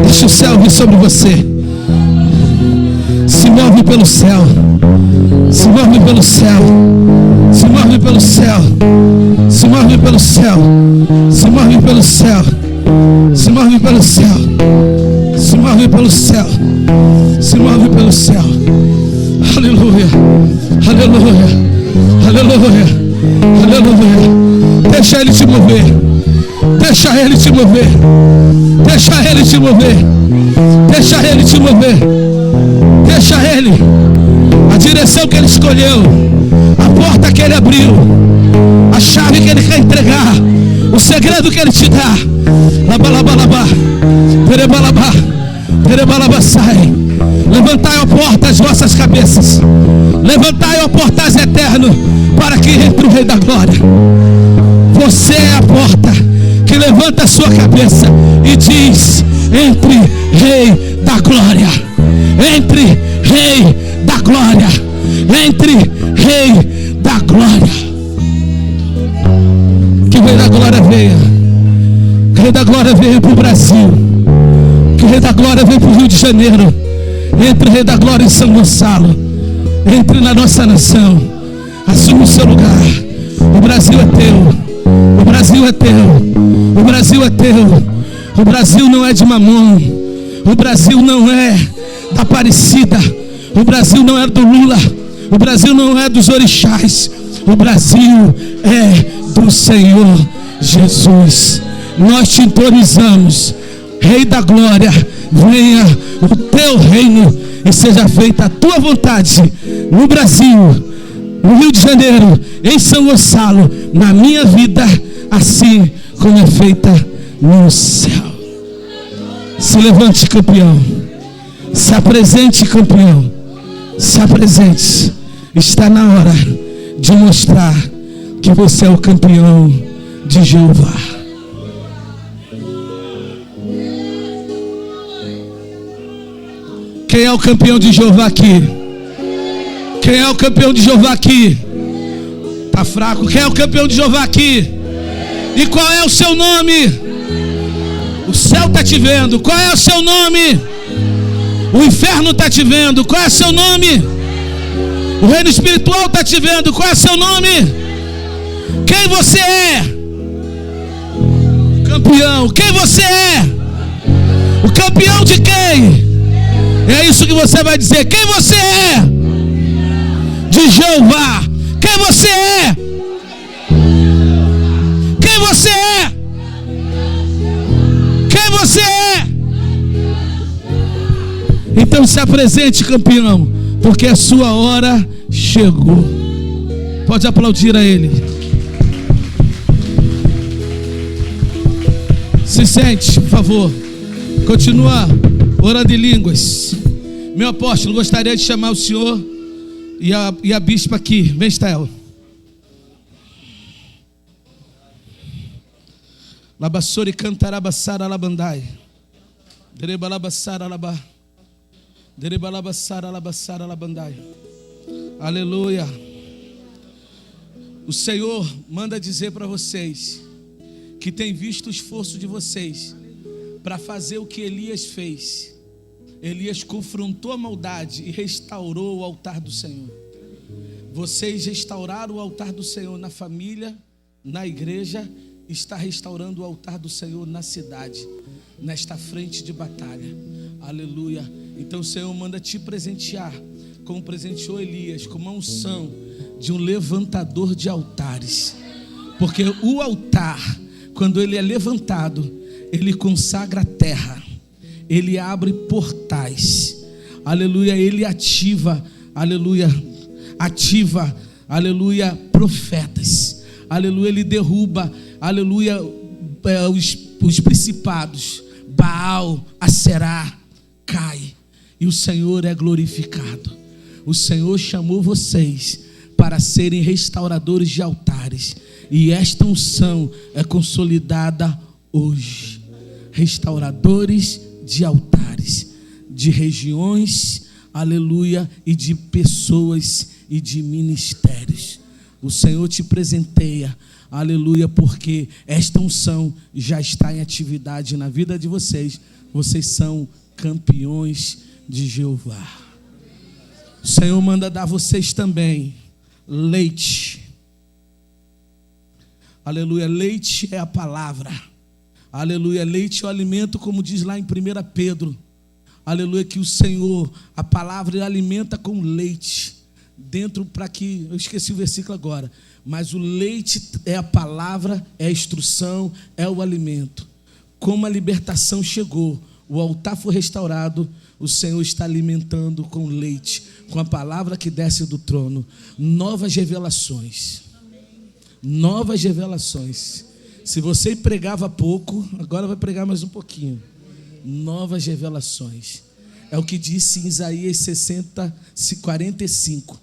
Deixa o céu vir sobre você. Se move pelo céu. Se move pelo céu. Se move pelo céu. Se move pelo céu. Se move pelo céu. Se move pelo céu. Se move pelo céu. Se move pelo céu. Aleluia. Aleluia. Aleluia. Aleluia. Deixa ele te mover. Deixa ele te mover. Deixa ele te mover. Deixa ele te mover. Deixa ele. A direção que ele escolheu. A porta que ele abriu. A chave que ele quer entregar. O segredo que Ele te dá. Labalabalabá. Terebalabá. Terebalabassai. Levantai, ó porta, as vossas cabeças. Levantai, ó portas eterno, para que entre o Rei da Glória. Você é a porta que levanta a sua cabeça e diz: entre Rei da Glória. Entre Rei da Glória. Entre Rei da Glória. Que o Rei da Glória venha. Que o Rei da Glória venha para o Brasil. Que o Rei da Glória venha para o Rio de Janeiro. Entre o Rei da Glória em São Gonçalo. Entre na nossa nação. Assuma o seu lugar. O Brasil é teu. O Brasil é teu. O Brasil é teu. O Brasil não é de Mamon. O Brasil não é da Aparecida. O Brasil não é do Lula. O Brasil não é dos orixás. O Brasil é do Senhor Jesus. Nós te entorizamos. Rei da Glória, venha o teu reino e seja feita a tua vontade no Brasil, no Rio de Janeiro, em São Gonçalo, na minha vida, assim como é feita no céu. Se levante, campeão. Se apresente, campeão. Se apresente. Está na hora de mostrar que você é o campeão de Jeová. Quem é o campeão de Jeová aqui? Quem é o campeão de Jeová aqui? Tá fraco? Quem é o campeão de Jeová aqui? E qual é o seu nome? O céu está te vendo. Qual é o seu nome? O inferno está te vendo. Qual é o seu nome? O reino espiritual está te vendo. Qual é o seu nome? Quem você é? Campeão. Quem você é? O campeão de quem? É isso que você vai dizer. Quem você é? De Jeová. Quem você é? Quem você é? Quem você é? Então se apresente, campeão, porque a sua hora chegou. Pode aplaudir a Ele. Se sente, por favor. Continua orando em línguas. Meu apóstolo, gostaria de chamar o senhor e a bispa aqui. Vem, Estel. Labassori cantarabassara labandai. Derebalabassara labá. Derebalabassara labassara labandai. Aleluia. O Senhor manda dizer para vocês que tem visto o esforço de vocês para fazer o que Elias fez. Elias confrontou a maldade e restaurou o altar do Senhor. Vocês restauraram o altar do Senhor na família, na igreja. Está restaurando o altar do Senhor na cidade, nesta frente de batalha. Aleluia. Então o Senhor manda te presentear, como presenteou Elias, com uma unção de um levantador de altares. Porque o altar, quando ele é levantado, ele consagra a terra, ele abre portais, aleluia, ele ativa, aleluia, aleluia, profetas, aleluia, ele derruba, aleluia, os principados, Baal, Aserá, cai, e o Senhor é glorificado. O Senhor chamou vocês para serem restauradores de altares, e esta unção é consolidada hoje. Restauradores de altares, de regiões, aleluia, e de pessoas e de ministérios. O Senhor te presenteia, aleluia, porque esta unção já está em atividade na vida de vocês. Vocês são campeões de Jeová. O Senhor manda dar a vocês também leite. Aleluia, leite é a palavra. Aleluia, leite é o alimento, como diz lá em 1 Pedro. Aleluia, que o Senhor, a palavra, ele alimenta com leite. Dentro para que, eu esqueci o versículo agora, mas o leite é a palavra, é a instrução, é o alimento. Como a libertação chegou, o altar foi restaurado, o Senhor está alimentando com leite, com a palavra que desce do trono. Novas revelações. Novas revelações. Se você pregava pouco, agora vai pregar mais um pouquinho. Novas revelações. É o que disse em Isaías 45.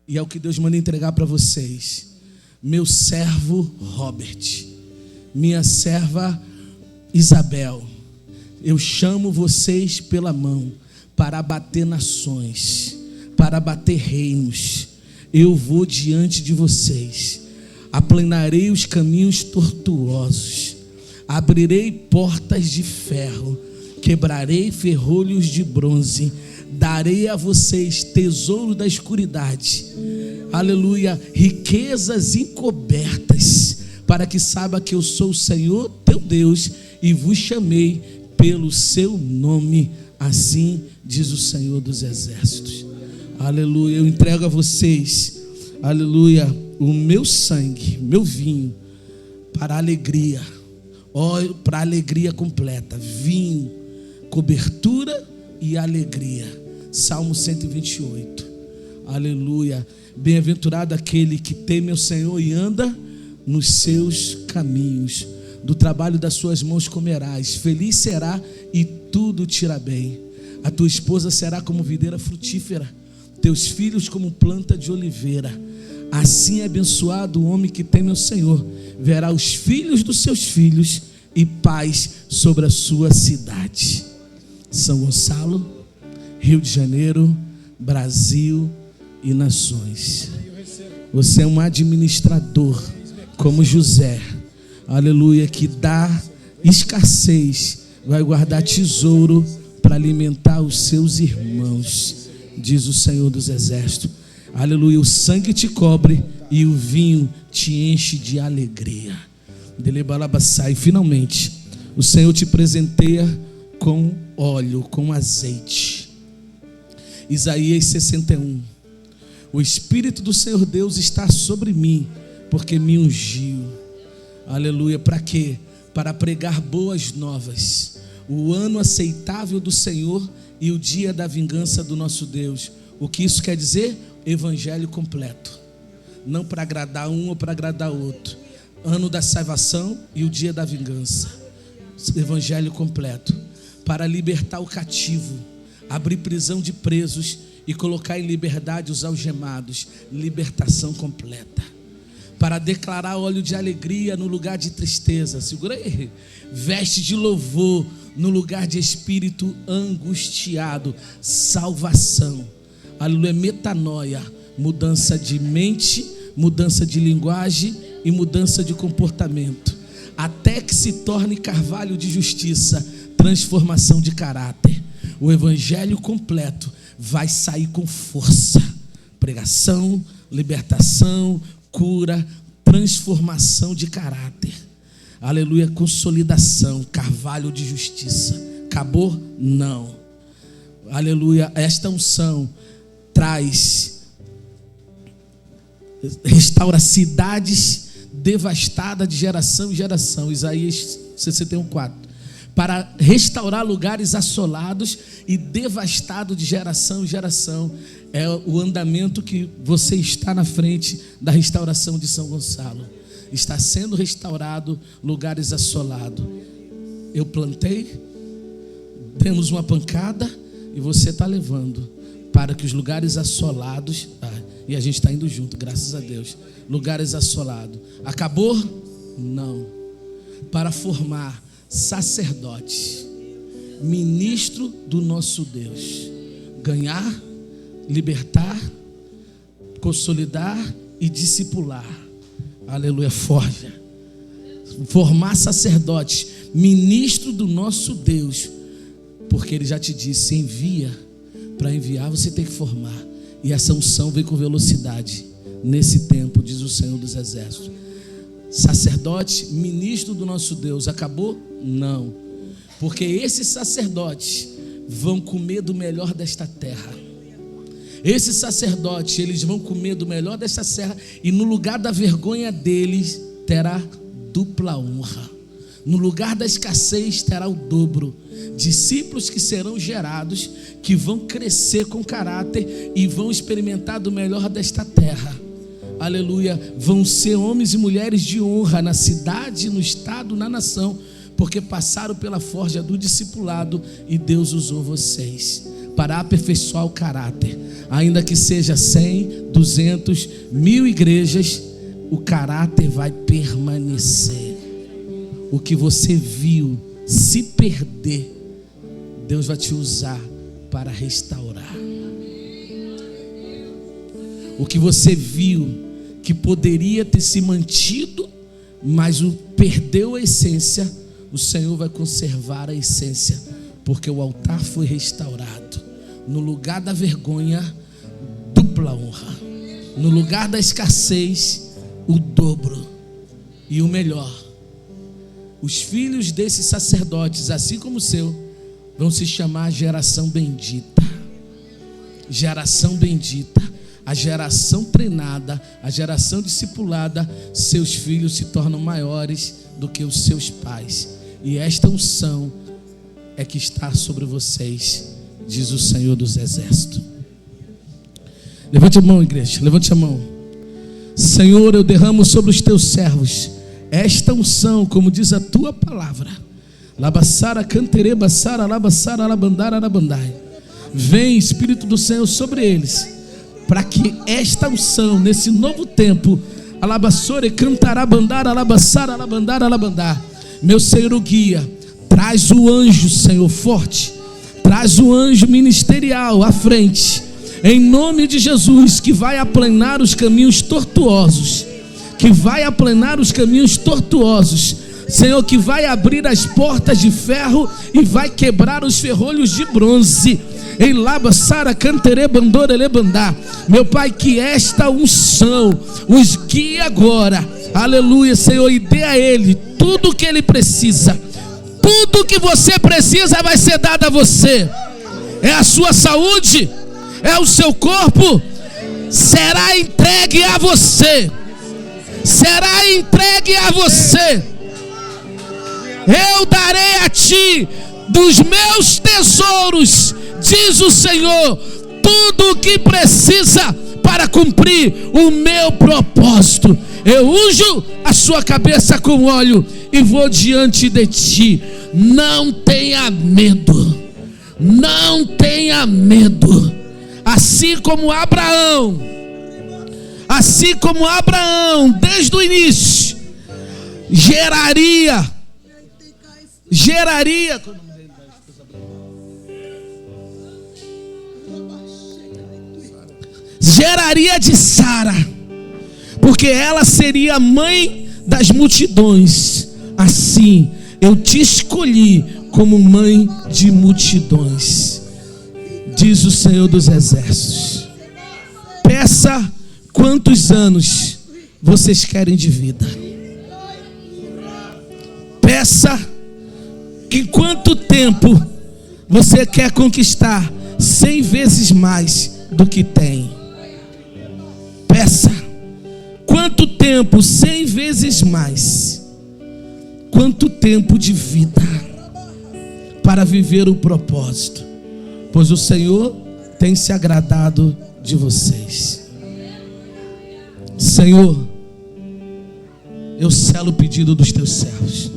E é o que Deus manda entregar para vocês. Meu servo Robert, minha serva Isabel, eu chamo vocês pela mão para abater nações, para abater reinos. Eu vou diante de vocês, aplanarei os caminhos tortuosos, abrirei portas de ferro, quebrarei ferrolhos de bronze, darei a vocês tesouro da escuridade, aleluia, riquezas encobertas, para que saiba que eu sou o Senhor teu Deus e vos chamei pelo seu nome, assim diz o Senhor dos Exércitos. Aleluia, eu entrego a vocês, aleluia, o meu sangue, meu vinho, para a alegria, óleo para a alegria completa, vinho, cobertura e alegria. Salmo 128, aleluia. Bem-aventurado aquele que teme ao Senhor e anda nos seus caminhos. Do trabalho das suas mãos comerás, feliz será e tudo te irá bem. A tua esposa será como videira frutífera, teus filhos como planta de oliveira. Assim é abençoado o homem que teme ao Senhor, verá os filhos dos seus filhos e paz sobre a sua cidade. São Gonçalo, Rio de Janeiro, Brasil e nações. Você é um administrador como José, aleluia, que dá escassez, vai guardar tesouro para alimentar os seus irmãos, diz o Senhor dos Exércitos. Aleluia, o sangue te cobre e o vinho te enche de alegria. E finalmente o Senhor te presenteia com óleo, com azeite. Isaías 61. O Espírito do Senhor Deus está sobre mim, porque me ungiu. Aleluia, para quê? Para pregar boas novas, o ano aceitável do Senhor e o dia da vingança do nosso Deus. O que isso quer dizer? Evangelho completo, não para agradar um ou para agradar outro. Ano da salvação e o dia da vingança. Evangelho completo, para libertar o cativo, abrir prisão de presos e colocar em liberdade os algemados. Libertação completa. Para declarar óleo de alegria no lugar de tristeza. Segura aí. Veste de louvor no lugar de espírito angustiado. Salvação. Aleluia, metanoia, mudança de mente, mudança de linguagem e mudança de comportamento, até que se torne carvalho de justiça, transformação de caráter. O evangelho completo vai sair com força, pregação, libertação, cura, transformação de caráter, aleluia, consolidação, carvalho de justiça. Acabou? Não. Aleluia, esta unção restaura cidades devastadas de geração em geração. Isaías 61:4. Para restaurar lugares assolados e devastados de geração em geração. É o andamento que você está na frente da restauração de São Gonçalo. Está sendo restaurado lugares assolados. Eu plantei, demos uma pancada e você está levando para que os lugares assolados, e a gente está indo junto, graças a Deus. Lugares assolados. Acabou? Não. Para formar sacerdotes, ministro do nosso Deus. Ganhar, libertar, consolidar e discipular. Aleluia, forja. Formar sacerdotes, ministro do nosso Deus. Porque Ele já te disse, envia. Para enviar você tem que formar. E essa unção vem com velocidade nesse tempo, diz o Senhor dos Exércitos. Sacerdote, ministro do nosso Deus. Acabou? Não. Porque esses sacerdotes vão comer do melhor desta terra. Esses sacerdotes, eles vão comer do melhor desta terra. E no lugar da vergonha deles terá dupla honra. No lugar da escassez terá o dobro. Discípulos que serão gerados, que vão crescer com caráter e vão experimentar do melhor desta terra. aleluia, vão ser homens e mulheres de honra na cidade, no estado, na nação, porque passaram pela forja do discipulado e Deus usou vocês para aperfeiçoar o caráter. Ainda que seja 100, 200, 1000 igrejas, o caráter vai permanecer. O que você viu se perder, Deus vai te usar para restaurar. O que você viu que poderia ter se mantido, mas perdeu a essência, o Senhor vai conservar a essência, porque o altar foi restaurado. No lugar da vergonha, dupla honra. No lugar da escassez, o dobro. E o melhor, os filhos desses sacerdotes, assim como o seu, vão se chamar geração bendita. Geração bendita. A geração treinada, a geração discipulada, seus filhos se tornam maiores do que os seus pais. E esta unção é que está sobre vocês, diz o Senhor dos Exércitos. Levante a mão, igreja, levante a mão. Senhor, eu derramo sobre os teus servos esta unção, como diz a tua palavra. Labassara cantere bassara labassara labandara labandai. Vem, Espírito do Senhor, sobre eles, para que esta unção, nesse novo tempo, alabassore cantará bandara alabassara alabandara alabandar. Meu Senhor, o guia, traz o anjo, Senhor, forte, traz o anjo ministerial à frente, em nome de Jesus, que vai aplanar os caminhos tortuosos, que vai aplanar os caminhos tortuosos, Senhor, que vai abrir as portas de ferro e vai quebrar os ferrolhos de bronze. Em Labassara cantere bandora lebandá. Meu Pai, que esta unção os guie agora, aleluia, Senhor, e dê a ele tudo o que ele precisa. Tudo que você precisa vai ser dado a você. É a sua saúde, é o seu corpo, será entregue a você. Será entregue a você. Eu darei a ti dos meus tesouros, diz o Senhor, tudo o que precisa para cumprir o meu propósito. Eu unjo a sua cabeça com óleo e vou diante de ti. Não tenha medo, não tenha medo. Assim como Abraão, desde o início, geraria de Sara, porque ela seria a mãe das multidões. Assim eu te escolhi como mãe de multidões, diz o Senhor dos Exércitos. Peça quantos anos vocês querem de vida. Peça em quanto tempo você quer conquistar 100 vezes mais do que tem. Peça quanto tempo, 100 vezes mais. Quanto tempo de vida para viver o propósito, pois o Senhor tem se agradado de vocês. Senhor, eu selo o pedido dos teus servos.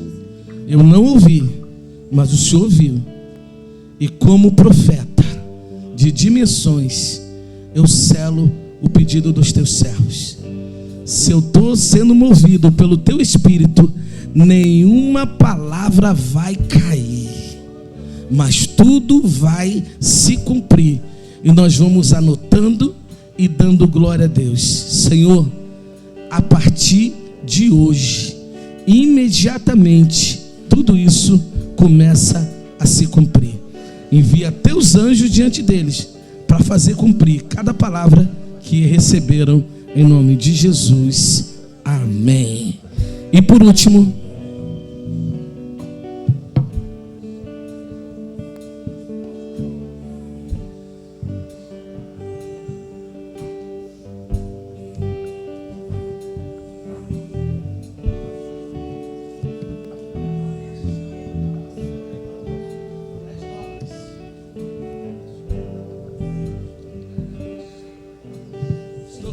Eu não ouvi, mas o Senhor ouviu. E como profeta de dimensões, eu selo o pedido dos teus servos. Se eu estou sendo movido pelo teu Espírito, nenhuma palavra vai cair, mas tudo vai se cumprir. E nós vamos anotando e dando glória a Deus. Senhor, a partir de hoje, imediatamente, tudo isso começa a se cumprir. Envia teus anjos diante deles para fazer cumprir cada palavra que receberam, em nome de Jesus. Amém. E por último,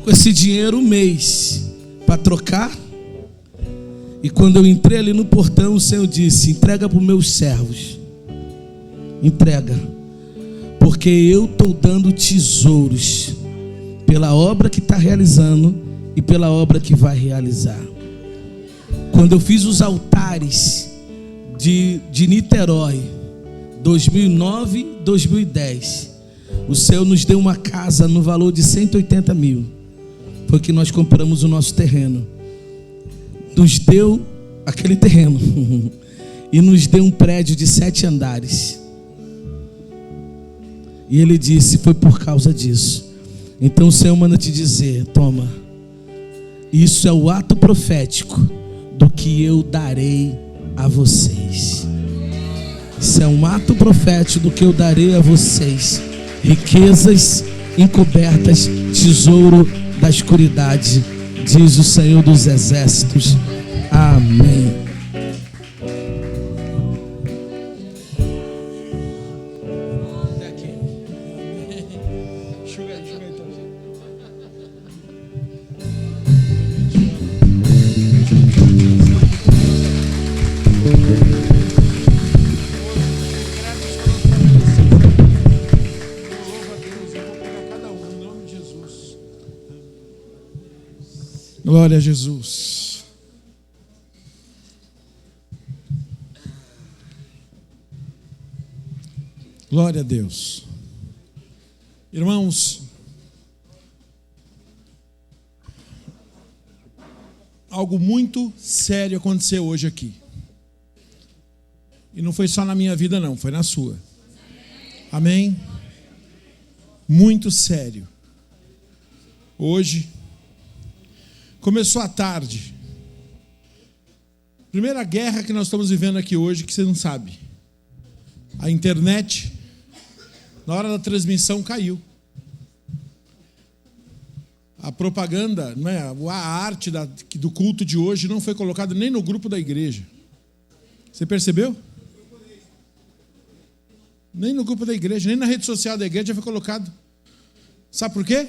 com esse dinheiro um mês para trocar. E quando eu entrei ali no portão, o Senhor disse: entrega para os meus servos. Entrega. Porque eu estou dando tesouros pela obra que está realizando e pela obra que vai realizar. Quando eu fiz os altares de Niterói, 2009, 2010, o Senhor nos deu uma casa no valor de 180 mil. Foi que nós compramos o nosso terreno. Nos deu aquele terreno e nos deu um prédio de 7 andares. E Ele disse: foi por causa disso. Então o Senhor manda te dizer: toma, isso é o ato profético do que eu darei a vocês. Isso é um ato profético do que eu darei a vocês: riquezas encobertas, tesouro da escuridade, diz o Senhor dos exércitos. Amém. Glória a Jesus. Glória a Deus. Irmãos, algo muito sério aconteceu hoje aqui. E não foi só na minha vida não, foi na sua. Amém? Muito sério. Hoje começou à tarde. Primeira guerra que nós estamos vivendo aqui hoje, que você não sabe. A internet, na hora da transmissão, caiu. A propaganda, não é? A arte do culto de hoje não foi colocada nem no grupo da igreja. Você percebeu? Nem no grupo da igreja, nem na rede social da igreja foi colocado. Sabe por quê?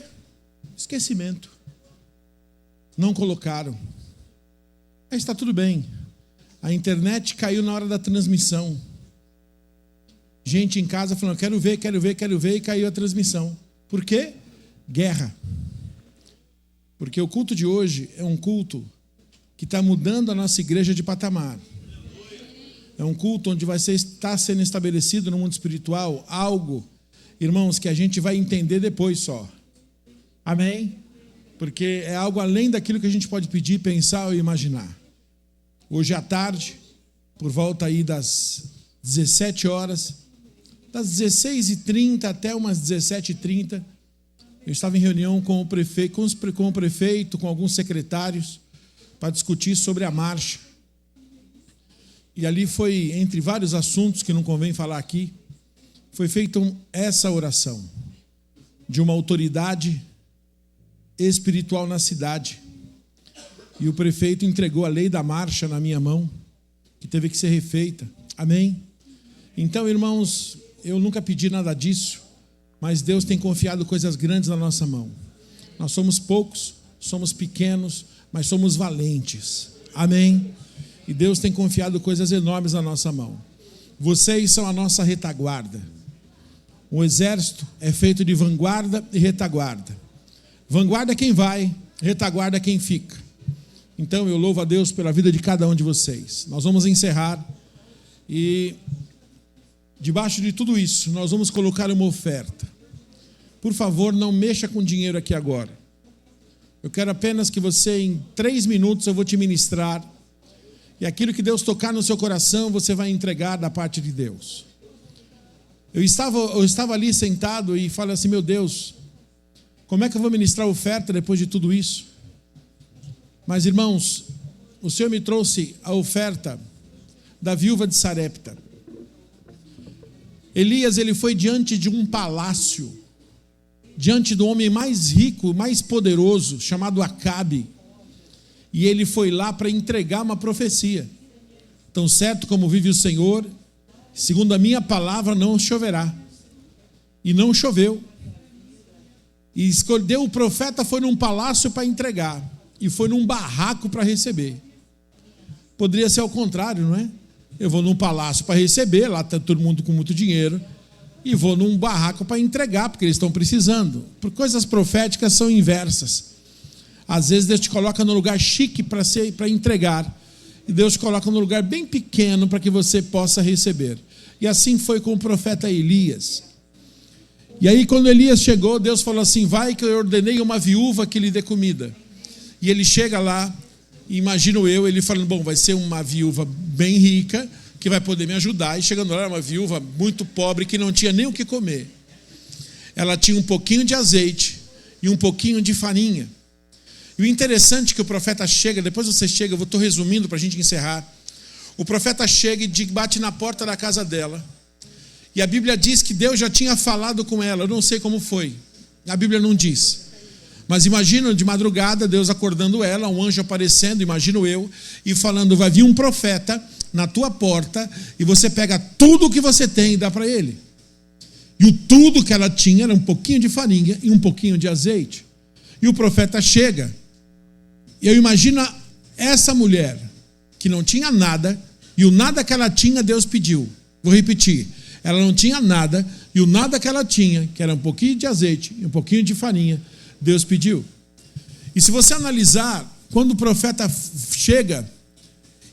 Esquecimento. Não colocaram. Mas está tudo bem. A internet caiu na hora da transmissão. Gente em casa falando: quero ver, e caiu a transmissão. Por quê? Guerra. Porque o culto de hoje é um culto que está mudando a nossa igreja de patamar. É um culto onde está sendo estabelecido no mundo espiritual algo, irmãos, que a gente vai entender depois só. Amém? Porque é algo além daquilo que a gente pode pedir, pensar ou imaginar. Hoje à tarde, por volta aí das 17 horas, das 16h30 até umas 17h30, eu estava em reunião com o prefeito, com alguns secretários, para discutir sobre a marcha. E ali foi, entre vários assuntos que não convém falar aqui, foi feita essa oração de uma autoridade espiritual na cidade. E o prefeito entregou a lei da marcha na minha mão, que teve que ser refeita. Amém? Então, irmãos, eu nunca pedi nada disso, mas Deus tem confiado coisas grandes na nossa mão. Nós somos poucos, somos pequenos, mas somos valentes. Amém? E Deus tem confiado coisas enormes na nossa mão. Vocês são a nossa retaguarda. O exército é feito de vanguarda e retaguarda. Vanguarda é quem vai, retaguarda é quem fica. Então eu louvo a Deus pela vida de cada um de vocês. Nós vamos encerrar e debaixo de tudo isso nós vamos colocar uma oferta. Por favor, não mexa com dinheiro aqui agora. Eu quero apenas que você, em 3 minutos, eu vou te ministrar. E aquilo que Deus tocar no seu coração, você vai entregar da parte de Deus. Eu estava ali sentado e falei assim: meu Deus, como é que eu vou ministrar a oferta depois de tudo isso? Mas, irmãos, o Senhor me trouxe a oferta da viúva de Sarepta. Elias, ele foi diante de um palácio, diante do homem mais rico, mais poderoso, chamado Acabe. E ele foi lá para entregar uma profecia. Tão certo como vive o Senhor, segundo a minha palavra não choverá. E não choveu. E escolheu o profeta, foi num palácio para entregar. E foi num barraco para receber. Poderia ser ao contrário, não é? Eu vou num palácio para receber, lá está todo mundo com muito dinheiro. E vou num barraco para entregar, porque eles estão precisando. Por coisas proféticas são inversas. Às vezes Deus te coloca num lugar chique para entregar. E Deus te coloca num lugar bem pequeno para que você possa receber. E assim foi com o profeta Elias. E aí quando Elias chegou, Deus falou assim: vai que eu ordenei uma viúva que lhe dê comida. E ele chega lá, imagino eu, ele falando: bom, vai ser uma viúva bem rica, que vai poder me ajudar. E chegando lá, era uma viúva muito pobre, que não tinha nem o que comer. Ela tinha um pouquinho de azeite e um pouquinho de farinha. E o interessante é que o profeta chega, depois você chega, eu estou resumindo para a gente encerrar. O profeta chega e bate na porta da casa dela. E a Bíblia diz que Deus já tinha falado com ela. Eu não sei como foi. A Bíblia não diz. Mas imagina de madrugada, Deus acordando ela, um anjo aparecendo, imagino eu, e falando: vai vir um profeta na tua porta, e você pega tudo o que você tem e dá para ele. E o tudo que ela tinha era um pouquinho de farinha e um pouquinho de azeite. E o profeta chega, e eu imagino essa mulher, que não tinha nada, e o nada que ela tinha, Deus pediu. Vou repetir: ela não tinha nada, e o nada que ela tinha, que era um pouquinho de azeite e um pouquinho de farinha, Deus pediu. E se você analisar, quando o profeta chega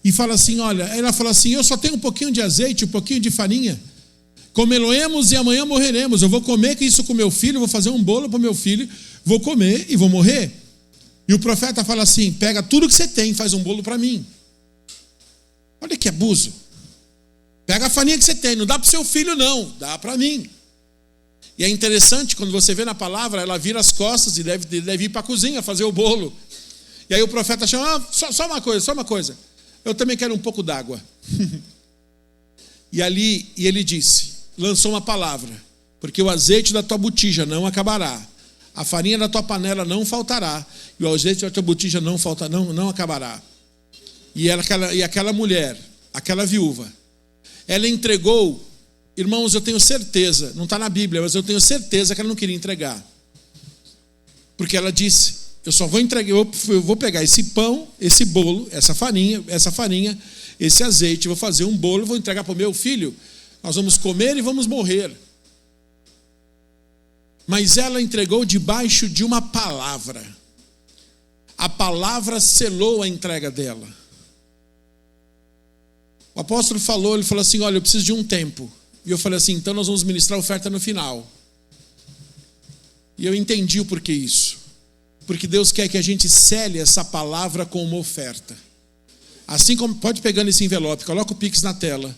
e fala assim: olha, ela fala assim: eu só tenho um pouquinho de azeite, um pouquinho de farinha, comê-lo-emos e amanhã morreremos. Eu vou comer isso com meu filho, vou fazer um bolo para o meu filho, vou comer e vou morrer. E o profeta fala assim: pega tudo que você tem e faz um bolo para mim. Olha que abuso. Pega a farinha que você tem, não dá para o seu filho não, dá para mim. E é interessante, quando você vê na palavra, ela vira as costas e deve ir para a cozinha fazer o bolo. E aí o profeta chama: só uma coisa, eu também quero um pouco d'água. E ele disse, lançou uma palavra: porque o azeite da tua botija não acabará, a farinha da tua panela não faltará, e o azeite da tua botija não acabará. E aquela mulher, aquela viúva, ela entregou. Irmãos, eu tenho certeza, não está na Bíblia, mas eu tenho certeza que ela não queria entregar. Porque ela disse: eu só vou entregar, eu vou pegar esse pão, esse bolo, essa farinha, esse azeite, vou fazer um bolo, vou entregar para o meu filho, nós vamos comer e vamos morrer. Mas ela entregou debaixo de uma palavra. A palavra selou a entrega dela. O apóstolo falou, ele falou assim: olha, eu preciso de um tempo. E eu falei assim: então nós vamos ministrar a oferta no final. E eu entendi o porquê isso. Porque Deus quer que a gente cele essa palavra com uma oferta. Assim como, pode pegar nesse envelope, coloca o Pix na tela.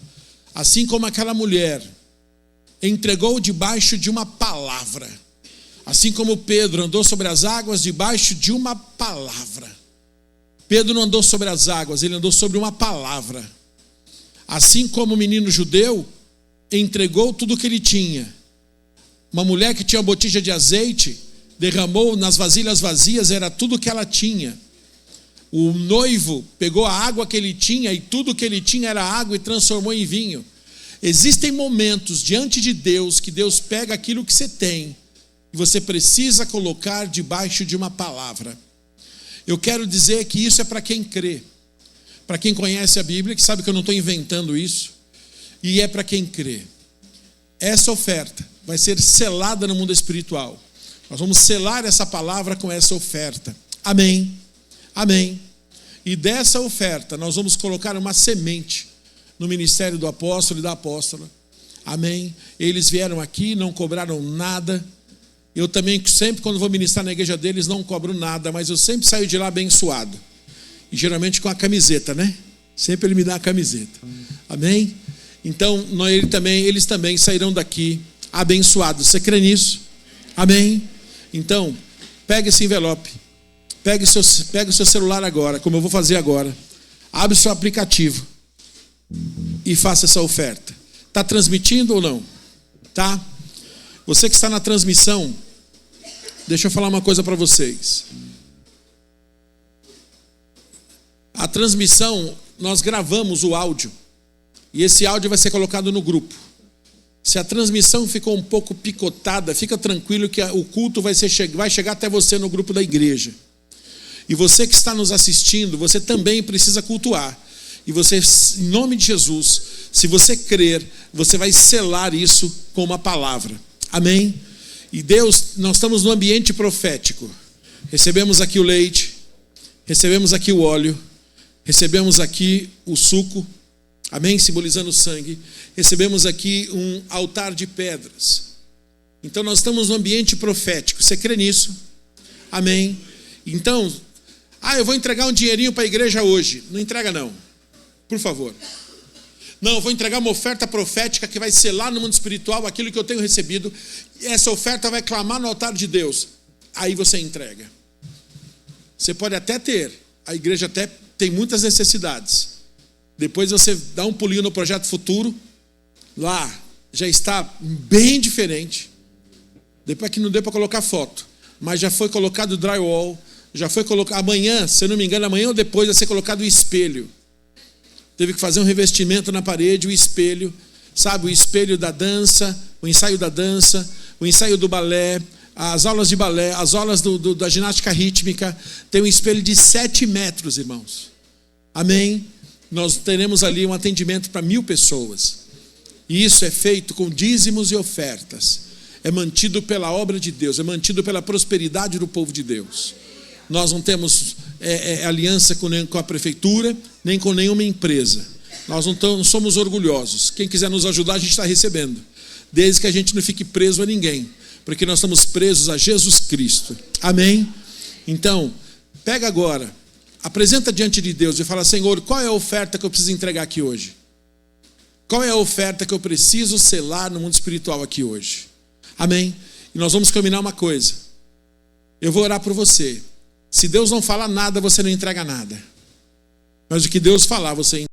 Assim como aquela mulher entregou debaixo de uma palavra. Assim como Pedro andou sobre as águas debaixo de uma palavra. Pedro não andou sobre as águas, ele andou sobre uma palavra. Assim como o menino judeu entregou tudo o que ele tinha. Uma mulher que tinha uma botija de azeite derramou nas vasilhas vazias, era tudo o que ela tinha. O noivo pegou a água que ele tinha e tudo que ele tinha era água e transformou em vinho. Existem momentos diante de Deus que Deus pega aquilo que você tem e você precisa colocar debaixo de uma palavra. Eu quero dizer que isso é para quem crê, para quem conhece a Bíblia, que sabe que eu não estou inventando isso. E é para quem crê. Essa oferta vai ser selada no mundo espiritual. Nós vamos selar essa palavra com essa oferta. Amém. Amém. E dessa oferta nós vamos colocar uma semente no ministério do apóstolo e da apóstola. Amém. Eles vieram aqui, não cobraram nada. Eu também sempre, quando vou ministrar na igreja deles, não cobro nada, mas eu sempre saio de lá abençoado. E geralmente com a camiseta, né? Sempre ele me dá a camiseta. Amém. Então, eles também sairão daqui abençoados. Você crê nisso? Amém? Então, pega esse envelope. Pega o seu celular agora, como eu vou fazer agora. Abre o seu aplicativo e faça essa oferta. Está transmitindo ou não? Tá? Você que está na transmissão, deixa eu falar uma coisa para vocês. A transmissão, nós gravamos o áudio. E esse áudio vai ser colocado no grupo. Se a transmissão ficou um pouco picotada, fica tranquilo que o culto vai chegar até você no grupo da igreja. E você que está nos assistindo, você também precisa cultuar. E você, em nome de Jesus, se você crer, você vai selar isso com uma palavra. Amém? E Deus, nós estamos no ambiente profético. Recebemos aqui o leite, recebemos aqui o óleo, recebemos aqui o suco, amém? Simbolizando o sangue. Recebemos aqui um altar de pedras. Então nós estamos no ambiente profético. Você crê nisso? Amém? Então, eu vou entregar um dinheirinho para a igreja hoje. Não entrega não, por favor. Não, eu vou entregar uma oferta profética que vai selar no mundo espiritual aquilo que eu tenho recebido. Essa oferta vai clamar no altar de Deus. Aí você entrega. Você pode até ter, a igreja até tem muitas necessidades. Depois você dá um pulinho no Projeto Futuro. Lá já está bem diferente. Depois que não deu para colocar foto, mas já foi colocado drywall, já foi colocado. Amanhã, se eu não me engano, amanhã ou depois vai ser colocado o espelho. Teve que fazer um revestimento na parede, o espelho, sabe, o espelho da dança, o ensaio da dança, o ensaio do balé, as aulas de balé, as aulas da ginástica rítmica. Tem um espelho de 7 metros, irmãos. Amém? Nós teremos ali um atendimento para 1000 pessoas. E isso é feito com dízimos e ofertas. É mantido pela obra de Deus, é mantido pela prosperidade do povo de Deus. Nós não temos aliança com a prefeitura, nem com nenhuma empresa. Nós não somos orgulhosos. Quem quiser nos ajudar, a gente está recebendo. Desde que a gente não fique preso a ninguém. Porque nós estamos presos a Jesus Cristo. Amém? Então, pega agora, apresenta diante de Deus e fala: Senhor, qual é a oferta que eu preciso entregar aqui hoje? Qual é a oferta que eu preciso selar no mundo espiritual aqui hoje? Amém? E nós vamos combinar uma coisa. Eu vou orar por você. Se Deus não falar nada, você não entrega nada. Mas o que Deus falar, você entrega.